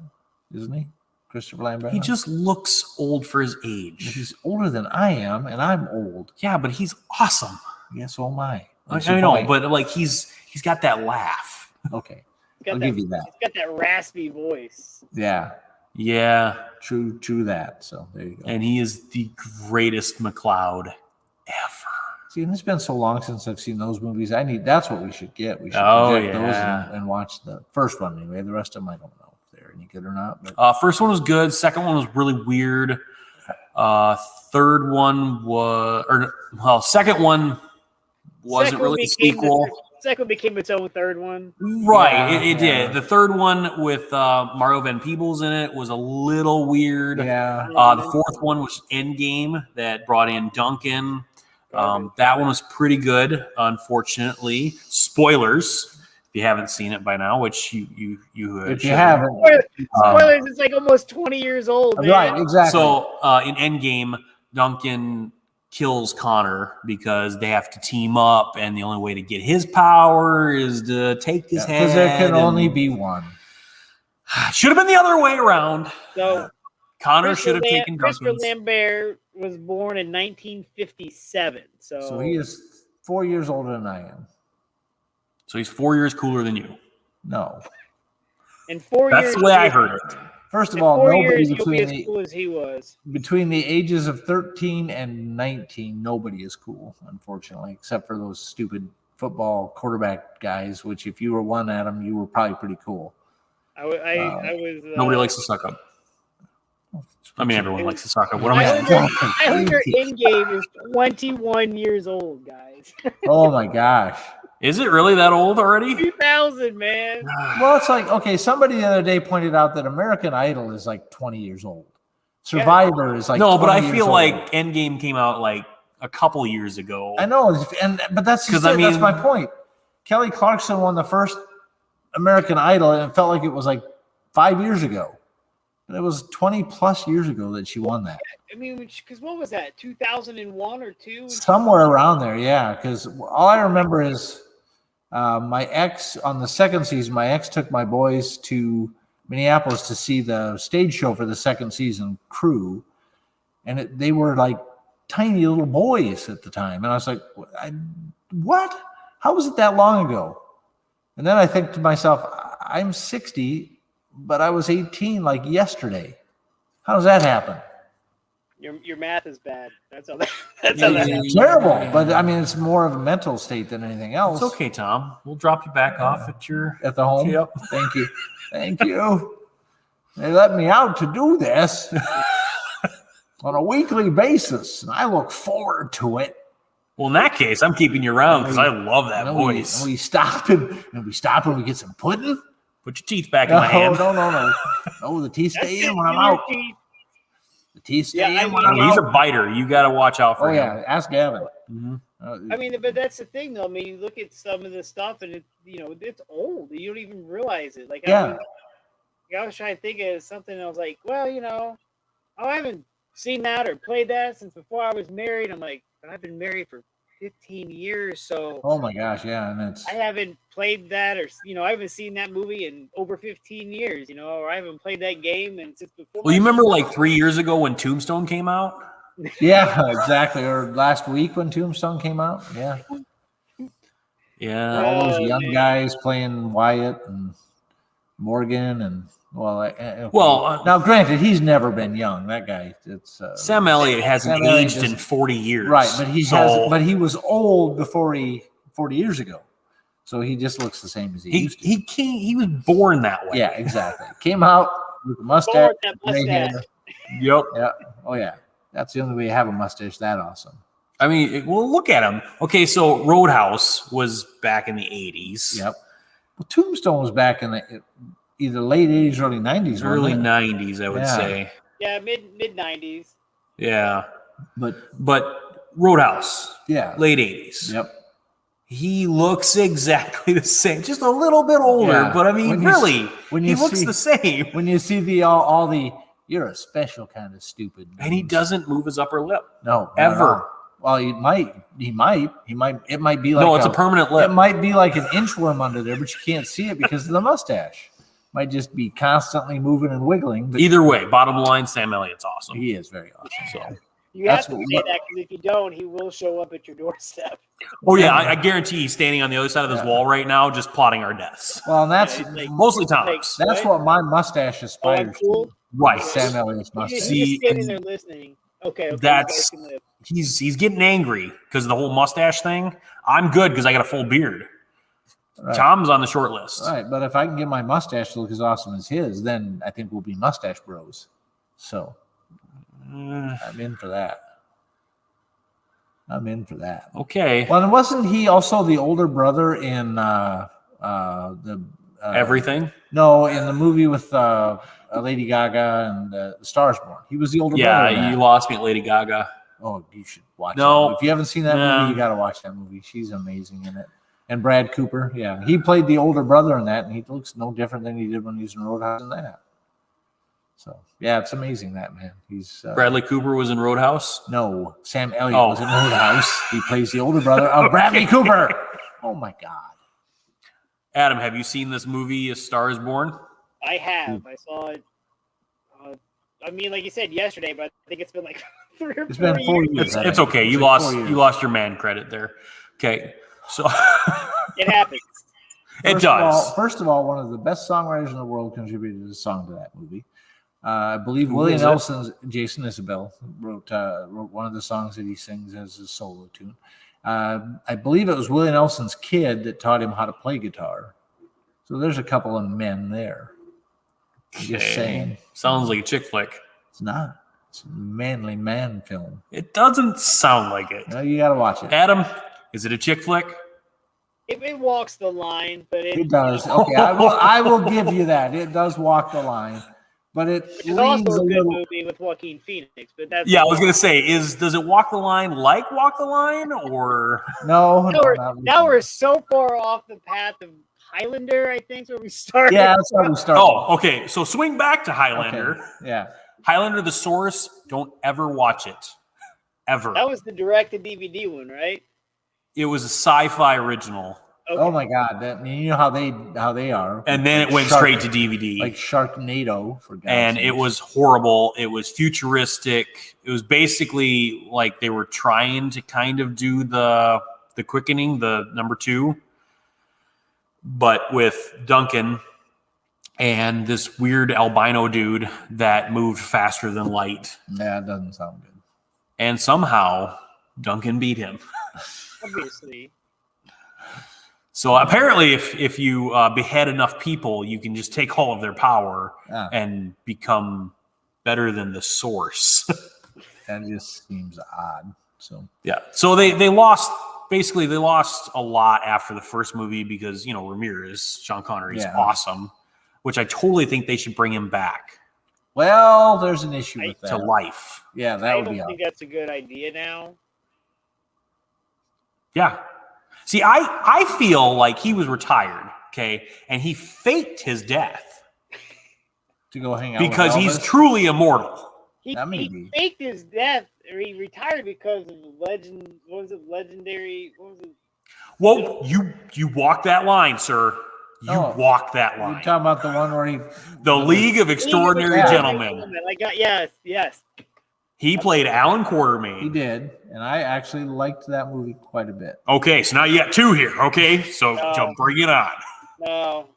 isn't he? Christopher Lambert? He just looks old for his age. He's older than I am, and I'm old. Yeah, but he's awesome. Yeah, so am I. I know, but like he's got that laugh. Okay, I'll give you that. He's got that raspy voice. Yeah, true. That. So there you go. And he is the greatest McCloud ever. See, and it's been so long since I've seen those movies. That's what we should get. We should project those and watch the first one anyway. The rest of them, I don't know if they're any good or not. But first one was good. Second one was really weird. Third one was, second one wasn't really a sequel. Second became its own third one. Right, it did. The third one with Mario Van Peebles in it was a little weird. Yeah. The fourth one was Endgame that brought in Duncan. That one was pretty good, unfortunately. Spoilers, if you haven't seen it by now, which you if you haven't. Spoilers, it's like almost 20 years old, man. Right, exactly. So in Endgame, Duncan kills Connor because they have to team up, and the only way to get his power is to take his head. Because there can only be one. Should have been the other way around. So Connor should have taken Christopher Duncan's. Lambert was born in 1957. So he is 4 years older than I am. So he's 4 years cooler than you. No. in 4 years. That's the way I heard it. First of In all, 4 nobody years, he'll be as cool as he was. between the ages of 13 and 19, nobody is cool, unfortunately, except for those stupid football quarterback guys, which if you were one at them, you were probably pretty cool. I was. Nobody likes to suck up. I mean, everyone likes to suck up. What am I saying? Highlander Endgame is 21 years old, guys. Oh, my gosh. Is it really that old already? 2000, man. Well, it's like, okay, somebody the other day pointed out that American Idol is like 20 years old. Survivor is like no, but 20 I years feel old. like Endgame came out like a couple years ago. I know, but that's just that's my point. Kelly Clarkson won the first American Idol, and it felt like it was like 5 years ago. And it was 20 plus years ago that she won that. I mean, because what was that? 2001 or 2? Somewhere around there, yeah. Because all I remember is my ex on the second season. My ex took my boys to Minneapolis to see the stage show for the second season crew, and they were like tiny little boys at the time. And I was like, what? How was it that long ago? And then I think to myself, I'm 60, but I was 18 like yesterday. How does that happen? Your math is bad. That's how that happens. Terrible. But I mean, it's more of a mental state than anything else. It's okay, Tom. We'll drop you back off at the home. Yep. Thank you. Thank you. They let me out to do this on a weekly basis, and I look forward to it. Well, in that case, I'm keeping you around because I love that voice. We stop and we get some pudding. Put your teeth back in my hand. No, the teeth stay in when I'm out. The teeth stay in when I'm out. He's a biter. You got to watch out for him. Oh, yeah. Ask Gavin. Mm-hmm. I mean, but that's the thing, though. I mean, you look at some of the stuff, and it's old. You don't even realize it. Like, I was trying to think of something. I was like, well, I haven't seen that or played that since before I was married. I'm like, but I've been married for 15 years, so. Oh my gosh, yeah, and I haven't played that, or I haven't seen that movie in over 15 years, or I haven't played that game and since before. Well, you remember like 3 years ago when Tombstone came out? Yeah, exactly. Or last week when Tombstone came out. Yeah. Yeah. All those young guys playing Wyatt and Morgan and now granted, he's never been young. That guy, it's Sam Elliott hasn't aged in 40 years. Right, but he was old before 40 years ago. So he just looks the same as he used to. He was born that way. Yeah, exactly. Came out with a mustache. Yep. Yeah. Oh yeah. That's the only way you have a mustache that awesome. I mean, well, look at him. Okay, so Roadhouse was back in the 80s. Yep. Well, Tombstone was back in the either late 80s, early 90s. Early 90s, I would say. Yeah, mid 90s. Yeah. But Roadhouse. Yeah. Late 80s. Yep. He looks exactly the same, just a little bit older, but I mean, he looks the same. When you see all the you're a special kind of stupid. And he doesn't move his upper lip. No. Ever. Well, it might be like no, it's a permanent lip. It might be like an inchworm under there, but you can't see it because of the mustache. might just be constantly moving and wiggling. But Either way, bottom line, Sam Elliott's awesome. he is very awesome. So. You have to say that because if you don't, he will show up at your doorstep. Oh yeah, I guarantee he's standing on the other side of this wall right now, just plotting our deaths. Well, and that's Mostly Thomas. that's what my mustache aspires to. Right. Sam Elliott's mustache. He's just standing there listening. Okay. That's he's getting angry because of the whole mustache thing. I'm good because I got a full beard. Right. Tom's on the short list. Right, but if I can get my mustache to look as awesome as his, then I think we'll be mustache bros. So I'm in for that. Okay. Well, and wasn't he also the older brother in Everything? No, in the movie with Lady Gaga and The Stars Born. He was the older brother. Yeah, you lost me at Lady Gaga. Oh, you should watch No. it. If you haven't seen that movie, you got to watch that movie. She's amazing in it. And Brad Cooper, yeah. He played the older brother in that, and he looks no different than he did when he was in Roadhouse in that. So, yeah, it's amazing, that man. He's Bradley Cooper was in Roadhouse? No, Sam Elliott was in Roadhouse. He plays the older brother of Bradley Cooper. Oh, my God. Adam, have you seen this movie, A Star is Born? I have. I saw it. I mean, like you said yesterday, but I think it's been like 3 or 4 years. It's okay. You lost your man credit there. Okay, so it happens. It does. First of all, one of the best songwriters in the world contributed a song to that movie. I believe Willie Nelson's Jason Isbell wrote one of the songs that he sings as a solo tune. I believe it was Willie Nelson's kid that taught him how to play guitar. So there's a couple of men there. Just saying. Sounds like a chick flick. It's not. It's a manly man film. It doesn't sound like it. No, you got to watch it. Adam, is it a chick flick? It walks the line, but it does. Okay, I will give you that. It does walk the line. But it's also a good movie with Joaquin Phoenix. But that's I was gonna say, does it walk the line like Walk the Line, or no? Now we're so far off the path of Highlander. I think is where we started. Yeah, that's where we started. Oh, okay. So swing back to Highlander. Okay. Yeah, Highlander: The Source. Don't ever watch it, ever. That was the direct-to-DVD one, right? It was a sci-fi original. Okay. Oh my God! You know how they are. And then it went straight to DVD, like Sharknado for God's and sakes. it was horrible. It was futuristic. It was basically like they were trying to kind of do the Quickening, the number 2, but with Duncan and this weird albino dude that moved faster than light. Yeah, it doesn't sound good. And somehow Duncan beat him. Obviously. So apparently, if you behead enough people, you can just take all of their power and become better than the source. That just seems odd. So yeah. So they lost. Basically, they lost a lot after the first movie because Ramirez, Sean Connery, is awesome, which I totally think they should bring him back. Well, there's an issue with that. To life. Yeah, that would be. I don't think that's a good idea now. Yeah. See, I feel like he was retired, okay, and he faked his death to go hang out because with he's Elvis? Truly immortal. He faked his death, or he retired because of legend. What was it? Legendary. What was it? Well, you walk that line, sir. You walk that line. You're talking about the one where the League of Extraordinary Gentlemen. Yes. He played Alan Quartermain. He did, and I actually liked that movie quite a bit. Okay, so now you got 2 here. Okay, so bring it on. No,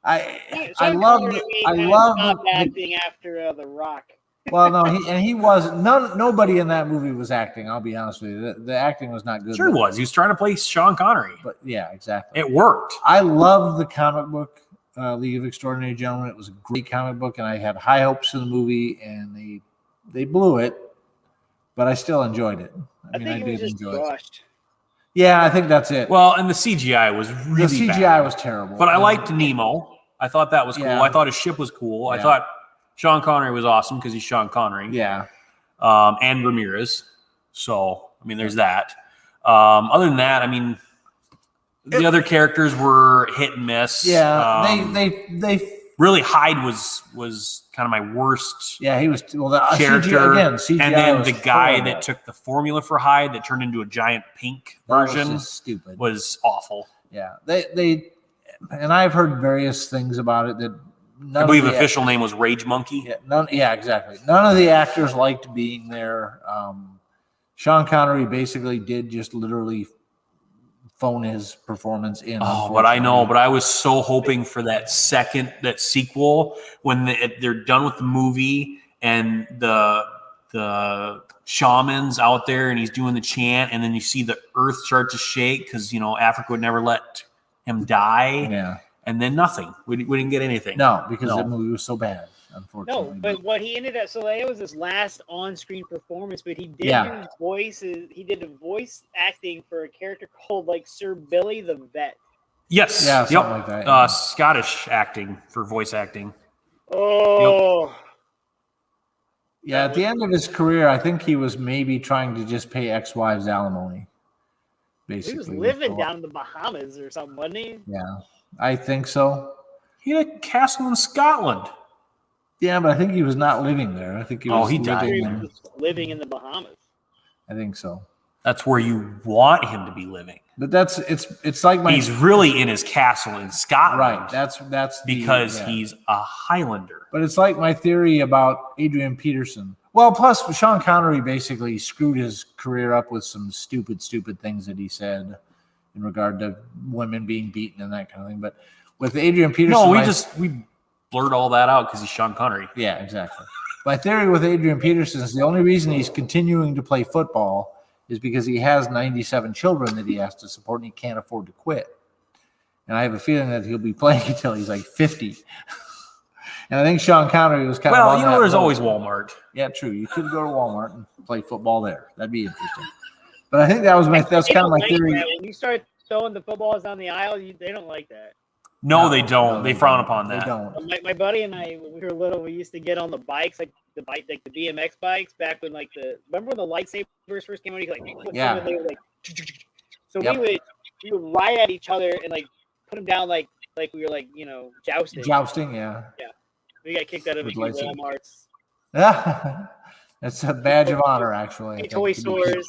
I love acting after The Rock. Well, no, he was nobody in that movie was acting. I'll be honest with you, the acting was not good. Sure, was. He was trying to play Sean Connery. But yeah, exactly. It worked. I loved the comic book League of Extraordinary Gentlemen. It was a great comic book, and I had high hopes for the movie, and they blew it. But I still enjoyed it. I did enjoy it. Yeah, I think that's it. Well, and the CGI was really bad. The CGI bad. was terrible. But I liked Nemo. I thought that was cool. Yeah. I thought his ship was cool. Yeah. I thought Sean Connery was awesome because he's Sean Connery. Yeah. And Ramirez. So, I mean, there's that. Other than that, I mean, the other characters were hit and miss. Yeah. They really, Hyde was kind of my worst. Yeah, he was the character. CGI and then the guy that took the formula for Hyde that turned into a giant pink version was stupid. Was awful. Yeah, they and I've heard various things about it that I believe the official name was Rage Monkey. Yeah, exactly. None of the actors liked being there. Sean Connery basically did just literally phone his performance in. Oh, but I know. But I was so hoping for that sequel when they're done with the movie and the shaman's out there and he's doing the chant, and then you see the earth start to shake because Africa would never let him die. Yeah. And then nothing. We didn't get anything. No, because the movie was so bad, unfortunately. No, but what he ended up, so that was his last on-screen performance, but he did do voices. He did the voice acting for a character called like Sir Billy the Vet. Yes. Yeah, something like that. Scottish acting for voice acting. Oh. Yep. Yeah, at the end of his career, I think he was maybe trying to just pay ex-wives alimony. Basically, he was living down in the Bahamas or something, wasn't he? Yeah, I think so. He had a castle in Scotland. Yeah, but I think he was not living there. I think he was living in the Bahamas. I think so. That's where you want him to be living. But it's like he's really in his castle in Scotland. Right. That's because he's a Highlander. But it's like my theory about Adrian Peterson. Well, plus Sean Connery basically screwed his career up with some stupid things that he said in regard to women being beaten and that kind of thing. But with Adrian Peterson, we blurred all that out because he's Sean Connery. Yeah, exactly. My theory with Adrian Peterson is the only reason he's continuing to play football is because he has 97 children that he has to support and he can't afford to quit. And I have a feeling that he'll be playing until he's like 50. And I think Sean Connery was kind of there's always Walmart. Yeah, true. You could go to Walmart and play football there. That'd be interesting. But I think that's kind of my theory. When you start throwing the footballs down the aisle, they don't like that. No, they don't. They frown upon that. They don't. My buddy and I, when we were little, we used to get on the bikes, like the BMX bikes, back when remember when the lightsabers first came out? You could yeah. They were like, so we would ride at each other and like put them down like we were jousting. Jousting, yeah. Yeah, we got kicked out of a few Walmarts. Yeah, it's a badge of honor, actually. Toy stores.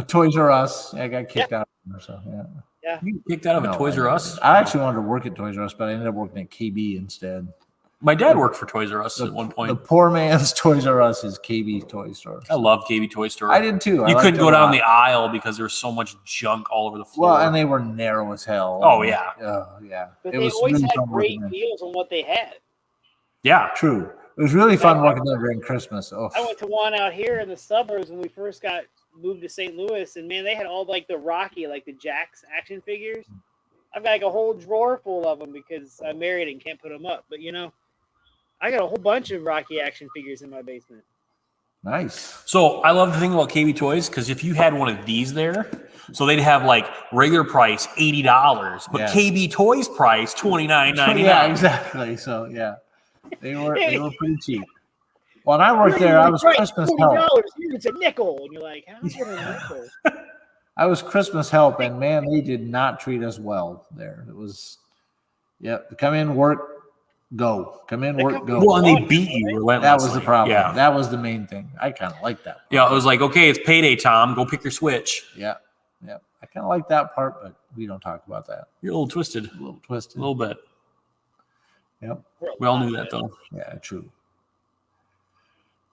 Toys R Us. I got kicked out. So yeah. You kicked out of a Toys R Us? I actually wanted to work at Toys R Us, but I ended up working at KB instead. My dad worked for Toys R Us at one point. The poor man's Toys R Us is KB Toy Store. I love KB Toy Store. I did too. You couldn't go down the aisle because there was so much junk all over the floor. Well, and they were narrow as hell. Oh, yeah. Oh, yeah. But they always had great deals on what they had. Yeah. True. It was really fun working there during Christmas. Oh. I went to one out here in the suburbs when we first got moved to St. Louis, and man, they had all like the Rocky, like the Jax action figures. I've got like a whole drawer full of them because I'm married and can't put them up. But I got a whole bunch of Rocky action figures in my basement. Nice. So I love the thing about KB Toys because if you had one of these there, so they'd have like regular price $80, but KB Toys price $29.99. Yeah, exactly. So yeah, they were pretty cheap. When I worked there, I was Christmas help. It's a nickel, and you're like, how's it a nickel? I was Christmas help, and man, they did not treat us well there. It was, come in, work, go. Come in, work, go. Well, and they beat you relentlessly. That was the problem. Yeah. That was the main thing. I kind of like that. Yeah, it was like, okay, it's payday, Tom. Go pick your Switch. Yeah. I kind of like that part, but we don't talk about that. You're a little twisted. A little twisted. A little bit. Yep. We all knew that, though. Yeah, true.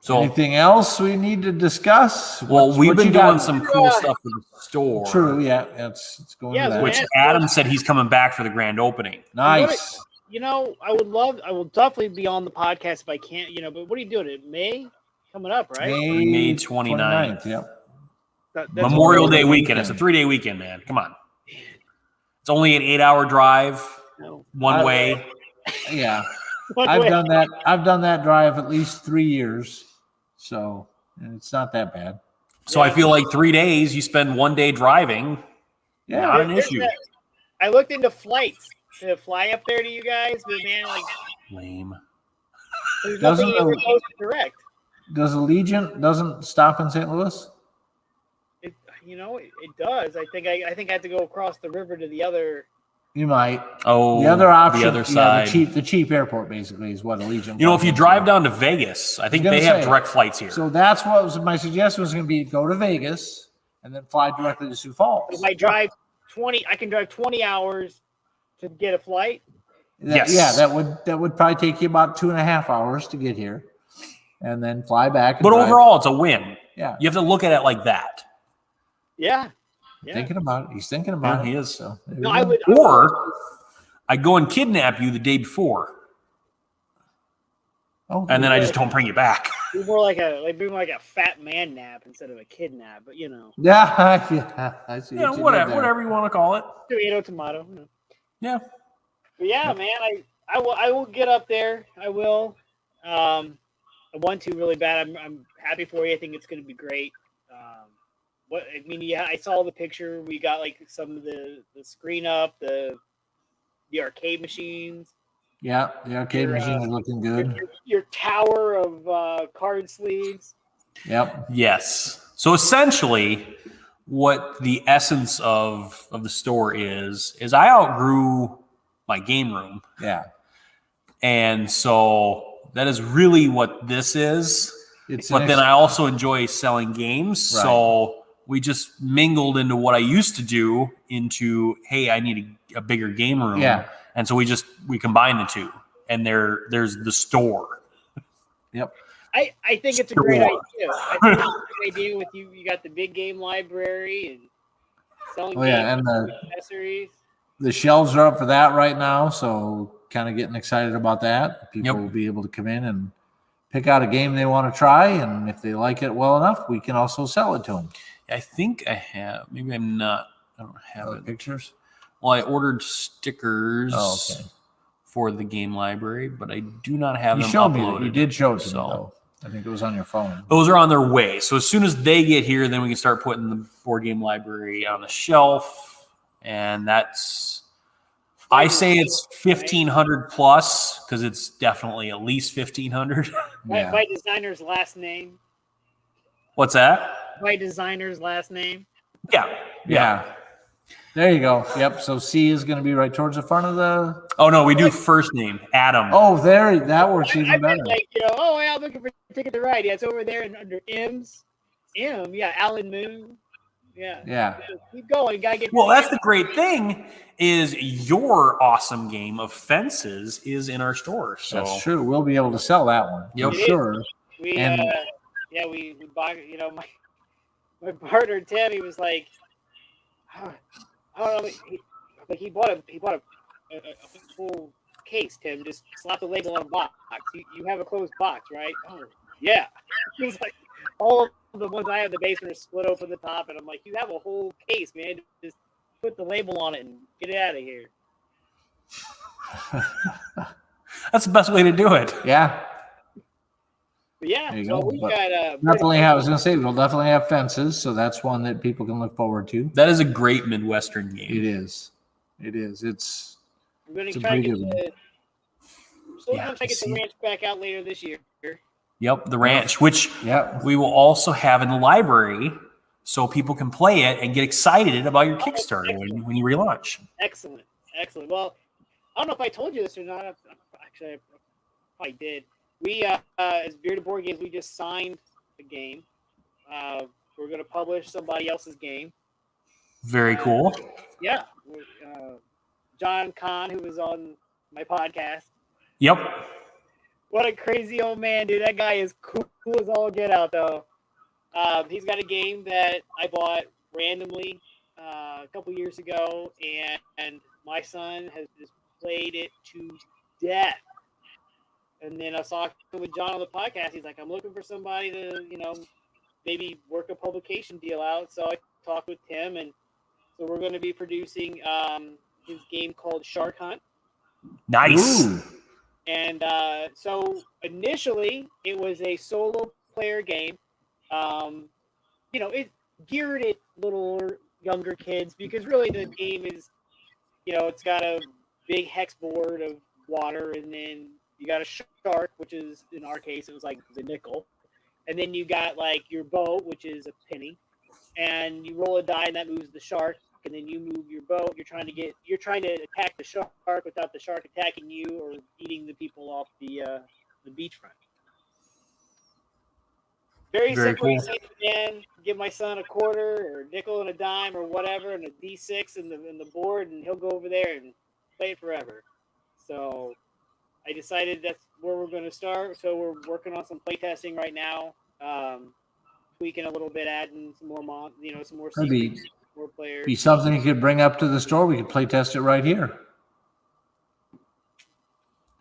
So, anything else we need to discuss? Well, we've been doing some cool stuff for the store. True, yeah. It's going to that. Which Adam said he's coming back for the grand opening. Nice. I will definitely be on the podcast if I can't, but what are you doing? In May? Coming up, right? May 29th. Yep. Memorial Day weekend. It's a 3-day weekend, man. Come on. It's only an 8-hour drive, one way. Yeah. I've done that drive at least 3 years. So it's not that bad. So I feel like 3 days, you spend 1 day driving. Yeah. Not an issue. I looked into flights to fly up there to you guys, but man, lame. There's nothing even close to direct. Does Allegiant doesn't stop in St. Louis? It does. I think I have to go across the river to the other. You might. Oh, the other option, the other side. The cheap airport basically is what Allegiant. If you drive down to Vegas, I think they have direct flights here. So that's what my suggestion was going to be: go to Vegas and then fly directly to Sioux Falls. If I can drive 20 hours to get a flight. Yes. Yeah, that would probably take you about 2.5 hours to get here, and then fly back. And But drive. overall, it's a win. Yeah, You have to look at it like that. Yeah. thinking about it. He's thinking about it. He is. So No, I would. Or I go and kidnap you the day before, and then I just don't bring you back. Be more like a fat man nap instead of a kidnap, but Yeah, yeah. I see. Yeah, what you whatever, did there. whatever you want to call it. tomato. Yeah. But yeah, man, I will get up there. I will. I want to really bad. I'm happy for you. I think it's going to be great. I saw the picture. We got like some of the screen up, the arcade machines. Yeah, the arcade machines are looking good. Your tower of card sleeves. Yep. Yes. So essentially, what the essence of the store is I outgrew my game room. Yeah. And so that is really what this is. But then I also enjoy selling games. Right. So we just mingled into what I used to do into, hey, I need a bigger game room. Yeah. And so we combine the two. And there's the store. Yep. I think it's a great idea. I think it's a great idea with you. You got the big game library and selling games and accessories. The shelves are up for that right now, so kind of getting excited about that. People will be able to come in and pick out a game they want to try, and if they like it well enough, we can also sell it to them. I think I have. Maybe I'm not. I don't have it. Pictures? Well, I ordered stickers. Oh, okay. For the game library, but I do not have them showed uploaded. Me. You did show it to me, though. I think it was on your phone. Those are on their way. So as soon as they get here, then we can start putting the board game library on the shelf. And that's, I say it's 1,500 plus because it's definitely at least 1,500. My designer's last name. What's that? My designer's last name. Yeah. There you go. Yep. So C is going to be right towards the front of the. Oh no, we do first name Adam. Oh, that works even better. Like I'm looking for Ticket to Ride. Yeah, it's over there and under M's. Yeah, Alan Moon. Yeah. Keep going. Gotta get. Well, that's the great thing is your awesome game of Fences is in our store. So that's true. We'll be able to sell that one. Yep. For sure. We bought. My partner Tim. He was like. I don't know. He bought a full case. Tim, just slap the label on a box. You have a closed box, right? Oh, yeah. It was like all of the ones I have in the basement are split open the top, and I'm like, you have a whole case, man. Just put the label on it and get it out of here. That's the best way to do it. Yeah. But yeah, we got definitely have. I was going to say we'll definitely have Fences, so that's one that people can look forward to. That is a great Midwestern game. It is. It's. I'm going to try to get the ranch back out later this year. Yep, the ranch, which we will also have in the library, so people can play it and get excited about your Kickstarter when you relaunch. Excellent. Well, I don't know if I told you this or not. Actually, I probably did. We, as Bearded Board Games, we just signed a game. We're going to publish somebody else's game. Very cool. Yeah. John Kahn, who was on my podcast. Yep. What a crazy old man, dude. That guy is cool as all get out, though. He's got a game that I bought randomly a couple years ago, and my son has just played it to death. And then I was talking with John on the podcast. He's like, I'm looking for somebody to, maybe work a publication deal out. So I talked with Tim, and so we're going to be producing his game called Shark Hunt. Nice. Ooh. And so initially, it was a solo player game. It geared at little younger kids because really the game is, it's got a big hex board of water, and then you got a shark, which is, in our case, it was a nickel. And then you got your boat, which is a penny. And you roll a die and that moves the shark. And then you move your boat. You're trying to attack the shark without the shark attacking you or eating the people off the beachfront. Very simple. Cool. Again, give my son a quarter or a nickel and a dime or whatever and a D6 in the board, and he'll go over there and play it forever. So I decided that's where we're going to start. So we're working on some playtesting right now, tweaking a little bit, adding some more some more That'd be, secrets, more players. be something you could bring up to the store. We could play test it right here.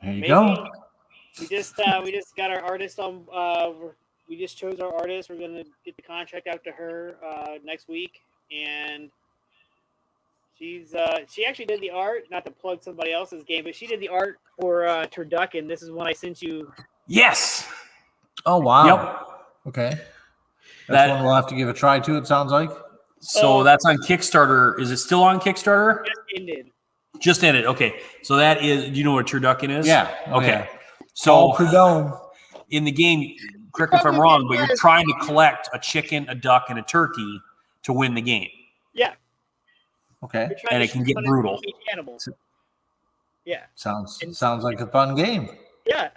There you Maybe. go. We just got our artist on. We just chose our artist. We're going to get the contract out to her next week, and she actually did the art. Not to plug somebody else's game, but she did the art for Turducken. This is one I sent you. Yes. Oh, wow. Yep. Okay. That's one we'll have to give a try to, it sounds like. So that's on Kickstarter. Is it still on Kickstarter? Just ended. Just ended. Okay. So that is, do you know what turducken is? Yeah. Okay. Yeah. So Prud'homme. in the game, correct me if I'm wrong, but you're trying to collect a chicken, a duck, and a turkey to win the game. Yeah. Okay. And it can get brutal. Cannibals. Yeah. Sounds like a fun game. Yeah.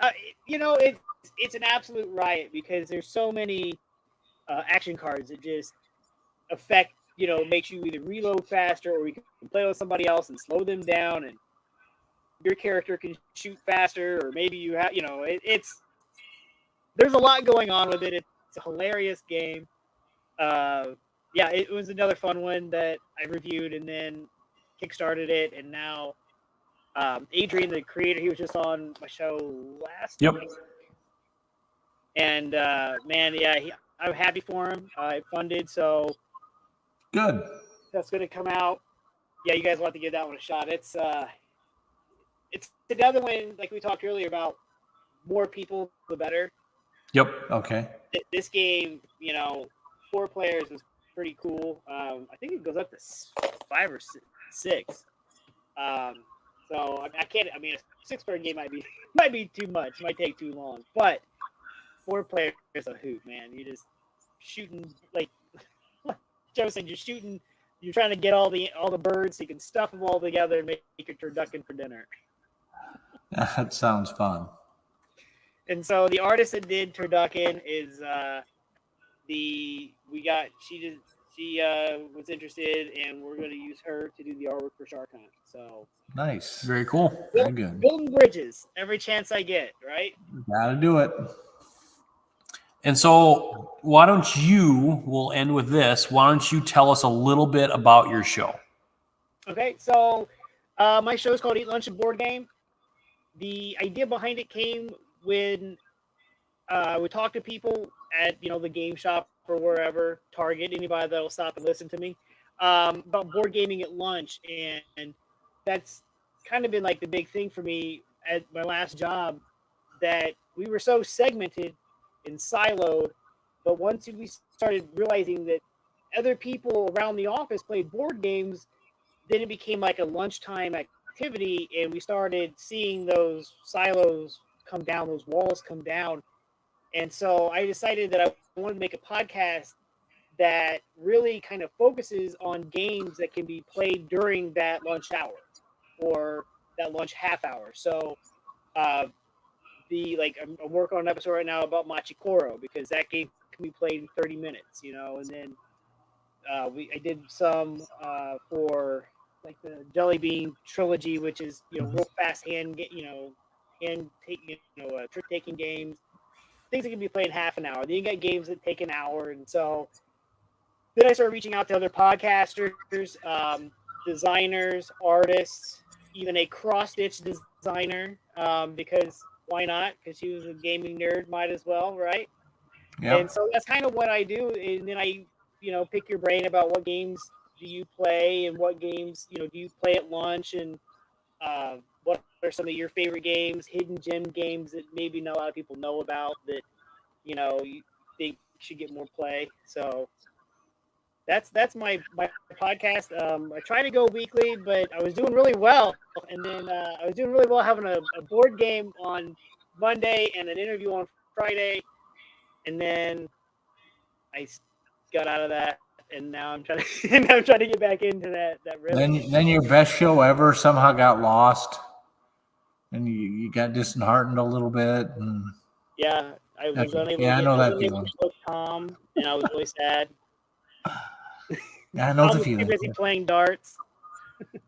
It's an absolute riot because there's so many action cards that just affect, makes you either reload faster or you can play with somebody else and slow them down, and your character can shoot faster, or maybe you have, there's a lot going on with it. It's a hilarious game. Yeah, it was another fun one that I reviewed and then kickstarted it, and now Adrian, the creator, he was just on my show last week. And man, yeah, I'm happy for him. It funded, so good. That's going to come out. Yeah, you guys want to give that one a shot. It's another one, like we talked earlier about, more people the better. Yep. Okay. This game, 4 players is pretty cool. I think it goes up to 5 or 6. So I can't. I mean, a 6-player game might be too much. Might take too long. But 4 players is a hoot, man. You just shooting, like Joe said, you're shooting. You're trying to get all the birds so you can stuff them all together and make your turducken for dinner. That sounds fun. And so the artist that did Turducken is she was interested, and we're going to use her to do the artwork for Shark Hunt. So nice, very cool, very good. Building bridges every chance I get, right? Gotta do it. And so, why don't you? We'll end with this. Why don't you tell us a little bit about your show? Okay, so my show is called Eat Lunch and Board Game. The idea behind it came when we talked to people at the game shop or wherever, Target, anybody that'll stop and listen to me, about board gaming at lunch, and that's kind of been like the big thing for me at my last job, that we were so segmented and siloed, but once we started realizing that other people around the office played board games, then it became like a lunchtime activity, and we started seeing those silos come down, those walls come down. And so I decided that I wanted to make a podcast that really kind of focuses on games that can be played during that lunch hour or that lunch half hour. So I'm working on an episode right now about Machikoro, because that game can be played in 30 minutes, and then I did some for like the Jelly Bean trilogy, which is real fast trick taking games, things that can be played in half an hour. Then you got games that take an hour, and so then I started reaching out to other podcasters, designers, artists, even a cross-stitch designer, because why not? Because she was a gaming nerd, might as well, right? Yeah. And so that's kind of what I do, and then I pick your brain about what games do you play and what games do you play at lunch, and what are some of your favorite games, hidden gem games that maybe not a lot of people know about that you think should get more play. So that's my podcast. I try to go weekly, but I was doing really well, and then I was doing really well having a board game on Monday and an interview on Friday, and then I got out of that, and now I'm trying to get back into that rhythm. Then your best show ever somehow got lost, and you got disheartened a little bit. And yeah, I was unable. Yeah, I know that feeling. Tom, and I was really sad. Yeah, I know the I was feeling. too busy playing darts.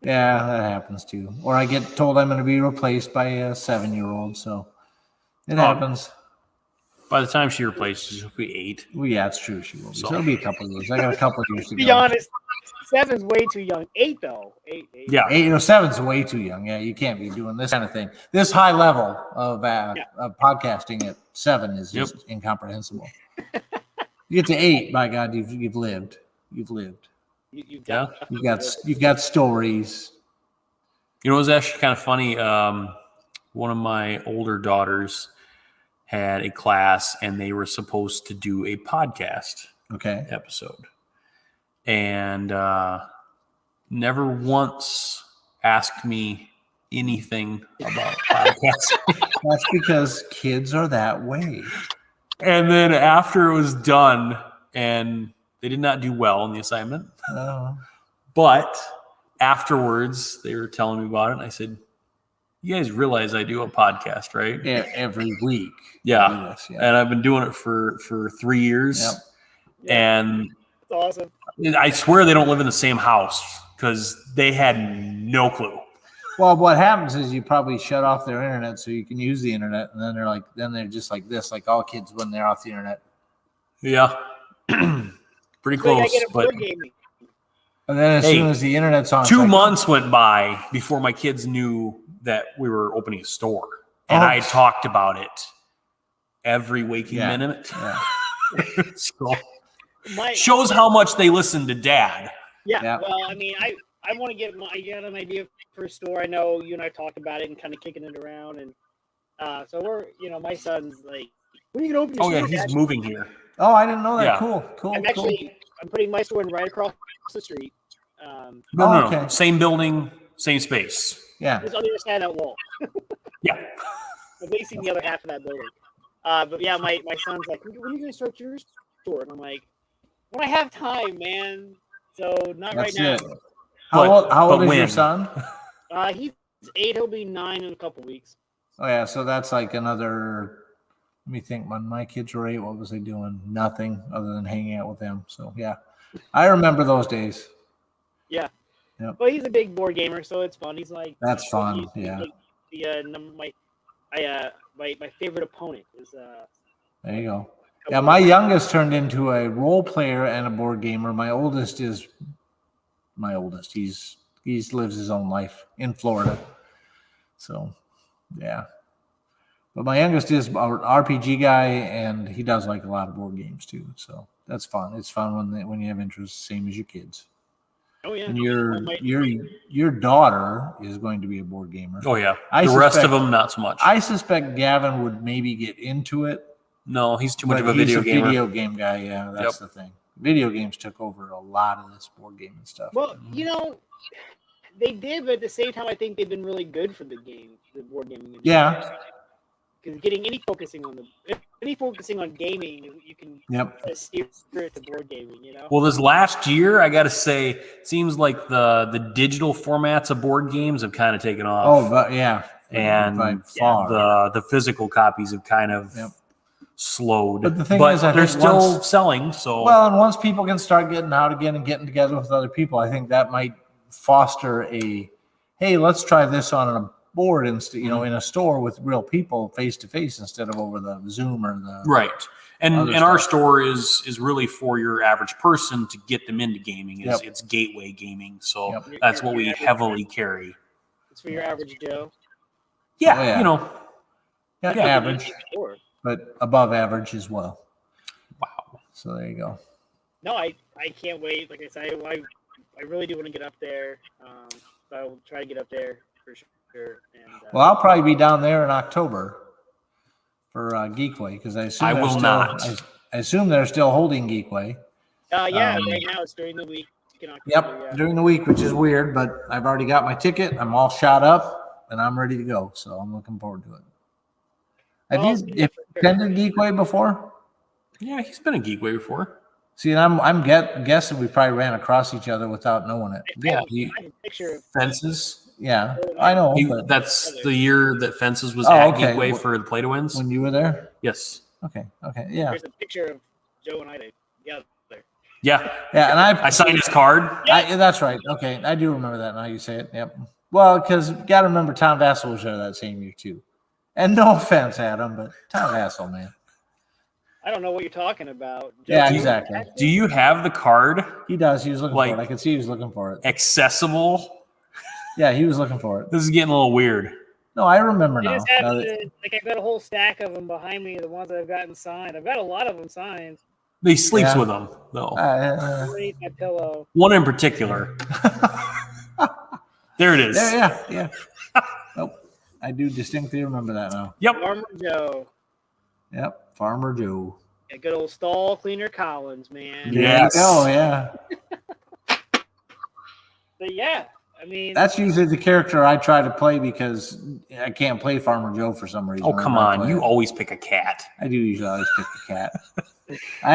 Yeah, that happens too. Or I get told I'm going to be replaced by a 7-year-old. So it happens. By the time she replaces, she'll be 8. Well, yeah, it's true. She will be. So- So it'll be a couple of years. I got a couple of years to To be go. honest, 7's way too young. 8 though. 8. Yeah. 8 or 7's way too young. Yeah, you can't be doing this kind of thing. This high level of podcasting at 7 is just incomprehensible. You get to 8, by God, you've lived. You've lived. You've Got stories. You know, it was actually kind of funny. One of my older daughters had a class, and they were supposed to do a podcast episode, and never once asked me anything about podcasts. That's because kids are that way. And then after it was done, and they did not do well in the assignment, but afterwards they were telling me about it, and I said, "You guys realize I do a podcast, right?" Yeah, every week. Yeah. And I've been doing it for 3 years. Yep. And That's awesome. I swear they don't live in the same house because they had no clue. Well, what happens is you probably shut off their internet so you can use the internet, and then they're just like this, like all kids when they're off the internet. Yeah. Pretty So close. I get a But board gaming. And then as soon as the internet's on, 2 months went by before my kids knew that we were opening a store. And I talked about it every waking minute. Yeah. So shows how much they listen to Dad. Yeah. Well, I mean, I want to I got an idea for a store. I know you and I talked about it and kind of kicking it around. And so we're, my son's like, when are you going to open your store? He's moving here. Oh, I didn't know that. Yeah. Cool. I'm putting my store in right across the street. No. Same building, same space. Yeah. Just on the other side of that wall. Yeah. I'm leasing the other half of that building. But yeah, my son's like, when are you going to start your store? And I'm like, when I have time, man. So not That's right now. it. How old is your son? He's 8. He'll be 9 in a couple weeks. Oh yeah, so that's like another. Let me think. When my kids were 8, what was they doing? Nothing other than hanging out with them. So yeah, I remember those days. Yeah. Yep. Well, he's a big board gamer, so it's fun. He's like, That's fun. He's like my favorite opponent is. There you go. Yeah, my youngest turned into a role player and a board gamer. My oldest. He lives his own life in Florida. So, yeah. But my youngest is an RPG guy, and he does like a lot of board games too. So that's fun. It's fun when you have interests, same as your kids. Oh yeah. And your daughter is going to be a board gamer. Oh yeah. The rest of them not so much. I suspect Gavin would maybe get into it. No, he's too much of a He's video gamer. Video game guy. Yeah, that's the thing. Video games took over a lot of this board gaming stuff. Well, they did, but at the same time, I think they've been really good for the board gaming industry. Yeah. Because any focusing on gaming, you can steer it to board gaming. Well, this last year, I got to say, it seems like the digital formats of board games have kind of taken off. Oh, but yeah. And by far. the physical copies have kind of slowed. But the thing is, they're still selling. So well, and once people can start getting out again and getting together with other people, I think that might foster hey, let's try this on a board instead, in a store with real people face to face instead of over the Zoom or the right. And our store is really for your average person to get them into gaming. It's gateway gaming, so that's what we heavily carry. It's for your average Joe. Yeah, average, but above average as well. Wow. So there you go. No, I can't wait. Like I said, I really do want to get up there. So I'll try to get up there for sure. And, well, I'll probably be down there in October for Geekway because I assume they're still holding Geekway. Right now it's during the week. In October, during the week, which is weird, but I've already got my ticket. I'm all shot up and I'm ready to go. So I'm looking forward to it. Have you attended Geekway before? Yeah, he's been in Geekway before. See, and I'm guessing we probably ran across each other without knowing it. I have a picture of Fences. Yeah, I know. That's the year that Fences was at Geekway for the Play to Wins. When you were there? Yes. Okay. Yeah. There's a picture of Joe and I together. Yeah. Yeah, and I signed his card. that's right. Okay, I do remember that now you say it. Yep. Well, because got to remember Tom Vassell was there that same year too. And no offense, Adam, but Tom Vassell, man. I don't know what you're talking about. Yeah, exactly. Do you have the card He does. He was looking Like- for it. I could see he was looking for it. accessible? Yeah, he was looking for it. This is getting a little weird. No, I remember I now. just have Now that- I've got a whole stack of them behind me, the ones I've gotten signed. I've got a lot of them signed. He sleeps Yeah. with them, though. Underneath my pillow. One in particular. There it is. yeah. Nope. I do distinctly remember that now. Yep. Farmer Joe. Yep. Farmer Joe. A good old stall cleaner Collins, man. Yes. Oh, yeah. But yeah, I mean, That's usually the character I try to play because I can't play Farmer Joe for some reason. Oh, come on. You always pick a cat. I do usually always pick the cat. I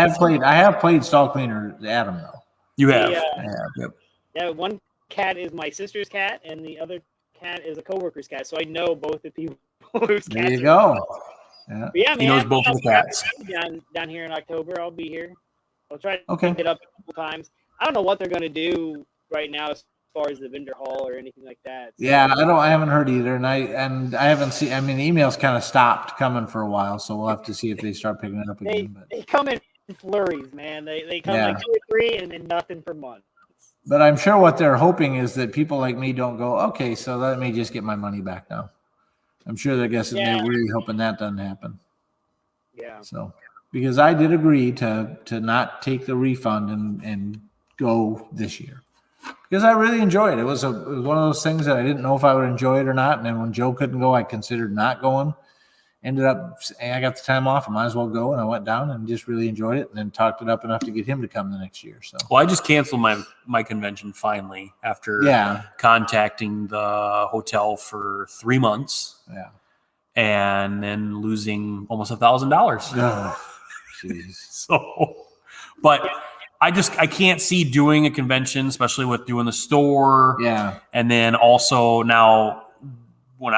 have played stall cleaner Adam though. You have. I have. Yep. yeah, one cat is my sister's cat, and the other cat is a coworker's cat. So I know both the people whose There cats you are- go. Yeah. But yeah, man, He knows both of the cats. Down here in October, I'll be here. I'll try to Okay. get up a couple times. I don't know what they're going to do right now as far as the vendor hall or anything like that. So, Yeah, I haven't heard either, and I haven't seen. I mean, the emails kind of stopped coming for a while, so we'll have to see if they start picking it up they, again. But they come in flurries, man. They come Yeah. like 2 or 3 and then nothing for months. But I'm sure what they're hoping is that people like me don't go, okay, so let me just get my money back now. I'm sure they're guessing Yeah. they're really hoping that doesn't happen. Yeah. So because I did agree to not take the refund and go this year. Because I really enjoyed it. It was one of those things that I didn't know if I would enjoy it or not. And then when Joe couldn't go, I considered not going. Ended up, I got the time off. I might as well go. And I went down and just really enjoyed it and then talked it up enough to get him to come the next year. So, Well, I just canceled my convention finally after yeah. contacting the hotel for 3 months Yeah. and then losing almost $1,000. Oh, jeez. So, but I can't see doing a convention, especially with doing the store. Yeah. And then also now when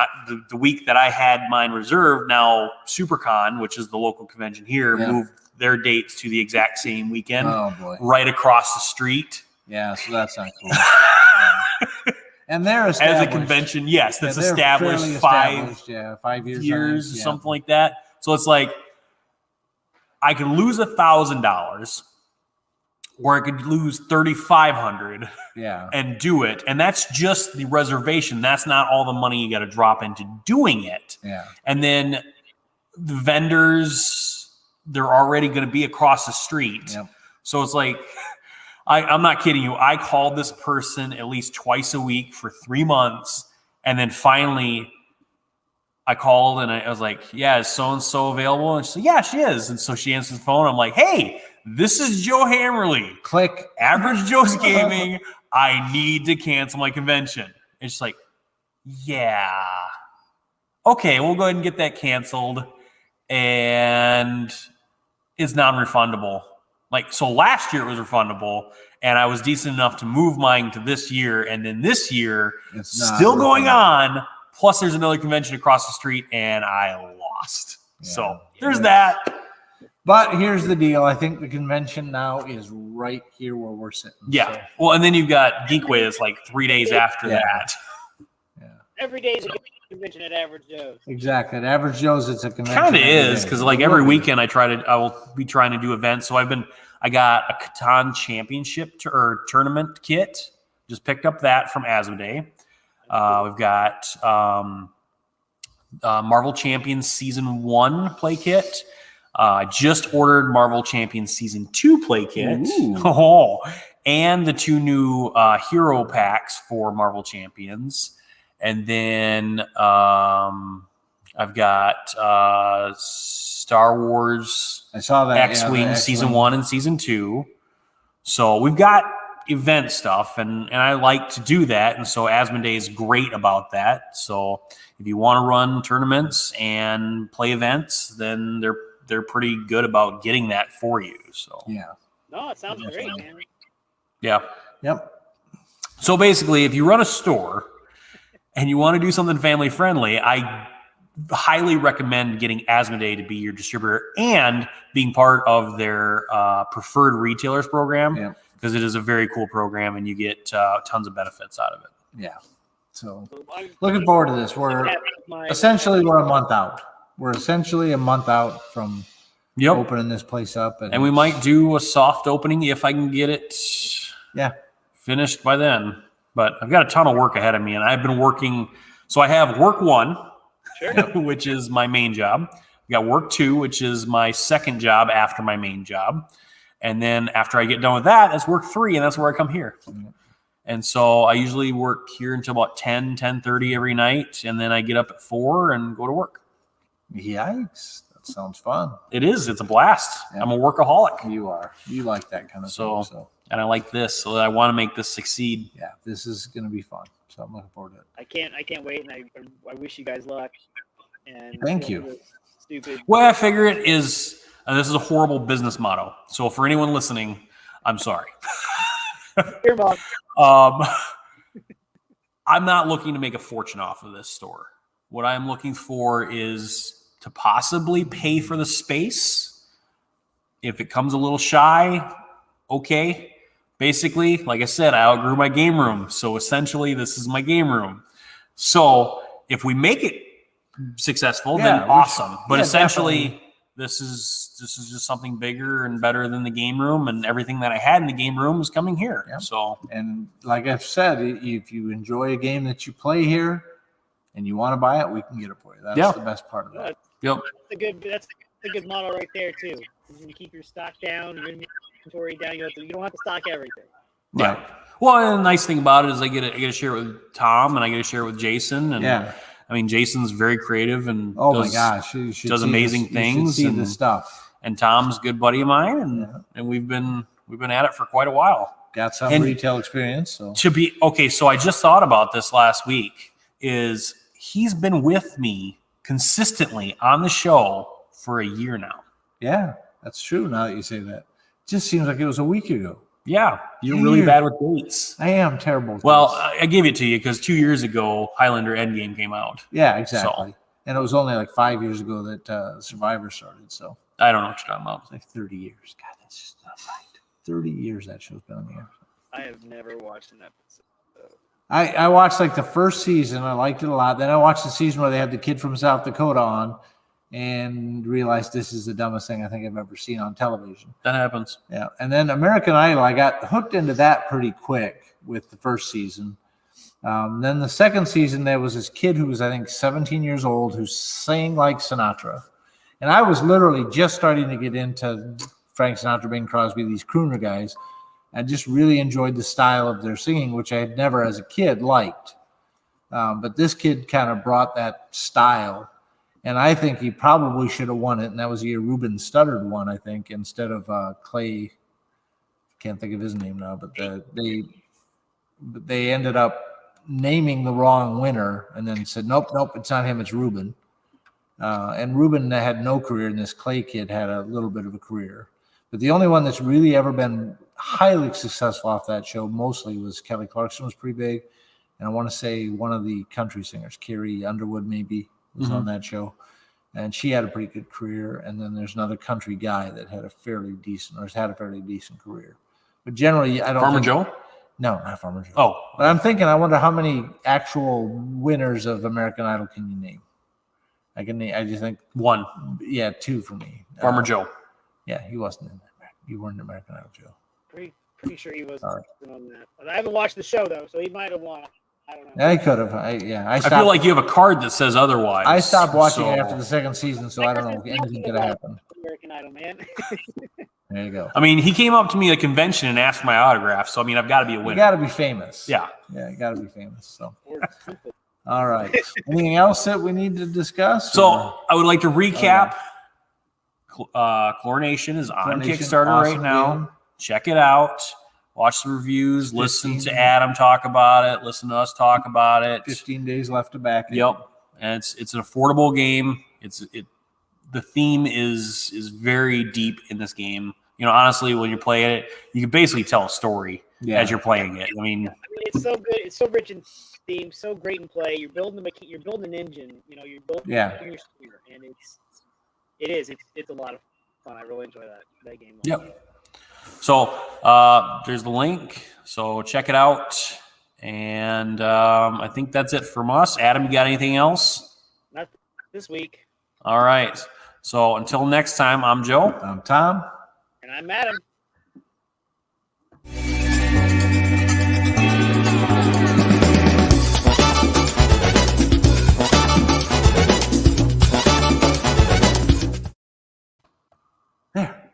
the week that I had mine reserved, now SuperCon, which is the local convention here, Yeah. moved their dates to the exact same weekend, Oh, boy. right across the street. Yeah. So that's not cool. Yeah. And they're As established. a convention, yes, that's Yeah, they're established fairly 5 established, yeah, 5 years. years, yeah. something like that. So it's like I could lose $1,000, or I could lose $3,500 Yeah. and do it, and that's just the reservation. That's not all the money you got to drop into doing it. Yeah. And then the vendors, they're already going to be across the street. Yep. So it's like, I'm not kidding you. I called this person at least twice a week for 3 months. And then finally I called and I was like, yeah, is so-and-so available? And she said, yeah, she is. And so she answers the phone. I'm like, hey, this is Joe Hammerly, Click. Average Joe's Gaming. I need to cancel my convention. And she's like, yeah. Okay, we'll go ahead and get that canceled. And it's non-refundable. Like, so last year it was refundable, and I was decent enough to move mine to this year, and then this year, It's not still going refundable. on, plus there's another convention across the street, and I lost. Yeah. So there's that. But here's the deal. I think the convention now is right here where we're sitting. Yeah. So, Well, and then you've got Geekway that's like 3 days after Yeah. that. Every day is a convention at Average Joe's. exactly. At Average Joe's, it's a convention. Kind of every is, day. because like It every will be. weekend I will be trying to do events. So I got a Catan championship tournament kit. Just picked up that from Asmodee. We've got Marvel Champions Season 1 play kit. I just ordered Marvel Champions Season 2 play kit. Ooh. Oh, and the 2 new hero packs for Marvel Champions. And then I've got Star Wars I saw that. X-Wing the Season X-Wing. 1 and Season 2. So we've got event stuff, and I like to do that. And so Asmodee is great about that. So if you want to run tournaments and play events, then they're pretty good about getting that for you. So Yeah. No, it sounds great, Definitely. man. yeah. Yep. So basically, if you run a store and you want to do something family friendly, I highly recommend getting Asmodee to be your distributor and being part of their preferred retailers program, because it is a very cool program and you get tons of benefits out of it. Yeah. So looking forward to this. We're a month out. We're essentially a month out from opening this place up. And we might do a soft opening if I can get it finished by then. But I've got a ton of work ahead of me, and I've been working. So I have work 1, which is my main job. I got work 2, which is my second job after my main job. And then after I get done with that, that's work 3, and that's where I come here. And so I usually work here until about 10:30 every night, and then I get up at 4 and go to work. Yikes. That sounds fun. It is. It's a blast. I'm a workaholic. You are. You like that kind of thing. So. And I like this, so I want to make this succeed. Yeah, this is going to be fun. So I'm looking forward to it. I can't wait, and I wish you guys luck. And thank you. Stupid. Well, I figure it is. This is a horrible business motto. So for anyone listening, I'm sorry. Here, Mom. I'm not looking to make a fortune off of this store. What I'm looking for is to possibly pay for the space. If it comes a little shy, okay. Basically, like I said, I outgrew my game room. So essentially, this is my game room. So if we make it successful, then awesome. But essentially, this is just something bigger and better than the game room, and everything that I had in the game room is coming here. Yep. So, and like I've said, if you enjoy a game that you play here and you want to buy it, we can get it for you. That's the best part of that. That's a good model right there too. You keep your stock down, your inventory down. You don't have to stock everything. Yeah. Well, and the nice thing about it is I get to share it with Tom, and I get to share it with Jason, and I mean, Jason's very creative and does amazing things. You should see the stuff. And Tom's a good buddy of mine, and we've been at it for quite a while. Got some retail experience. So so I just thought about this last week. Is he's been with me consistently on the show for a year now. Yeah, that's true. Now that you say that, it just seems like it was a week ago. Yeah, you're really bad with dates. I am terrible with dates. I gave it to you because 2 years ago, Highlander Endgame came out. Yeah, exactly. So, and it was only like 5 years ago that Survivor started. So I don't know what you're talking about. It's like 30 years. God, that's just not right. 30 years that show's been on the air. I have never watched an episode. I watched like the first season. I liked it a lot. Then I watched the season where they had the kid from South Dakota on, and realized this is the dumbest thing I think I've ever seen on television. That happens. Yeah. And then American Idol, I got hooked into that pretty quick with the first season. Then the second season, there was this kid who was, I think, 17 years old who sang like Sinatra. And I was literally just starting to get into Frank Sinatra, Bing Crosby, these crooner guys. I just really enjoyed the style of their singing, which I had never as a kid liked. But this kid kind of brought that style. And I think he probably should have won it. And that was the year Ruben Studdard won, I think, instead of Clay. Can't think of his name now, but they ended up naming the wrong winner and then said, nope, it's not him, it's Ruben. And Ruben had no career, and this Clay kid had a little bit of a career. But the only one that's really ever been highly successful off that show mostly was Kelly Clarkson was pretty big. And I want to say one of the country singers, Carrie Underwood maybe, was on that show. And she had a pretty good career. And then there's another country guy that had a fairly decent career. But generally, I don't Farmer Joe? No, not Farmer Joe. Oh. But I'm thinking, I wonder how many actual winners of American Idol can you name? I just think one. Yeah, two for me. Farmer Joe. Yeah, he wasn't in that. You weren't in American Idol, Joe. Pretty sure he wasn't on that. But I haven't watched the show though, so he might have won. I don't know. Yeah, he could have. I feel like you have a card that says otherwise. I stopped watching after the second season, so I don't know if anything could have happened. American Idol, man. There you go. I mean, he came up to me at a convention and asked for my autograph, so I mean, I've got to be a winner. You got to be famous. Yeah, you got to be famous. So, all right. Anything else that we need to discuss? So, I would like to recap. Chlorination is on Kickstarter right now. Game. Check it out. Watch the reviews. Listen to Adam talk about it. Listen to us talk about it. 15 days left to back it. Yep, and it's an affordable game. The theme is very deep in this game. You know, honestly, when you play it, you can basically tell a story. as you're playing it. I mean, it's so good. It's so rich in theme, so great in play. You're building you're building an engine. You know, you're building your sphere, and it's a lot of fun. I really enjoy that game. Yep. So there's the link. So check it out. And I think that's it from us. Adam, you got anything else? Not this week. All right. So until next time, I'm Joe. I'm Tom. And I'm Adam.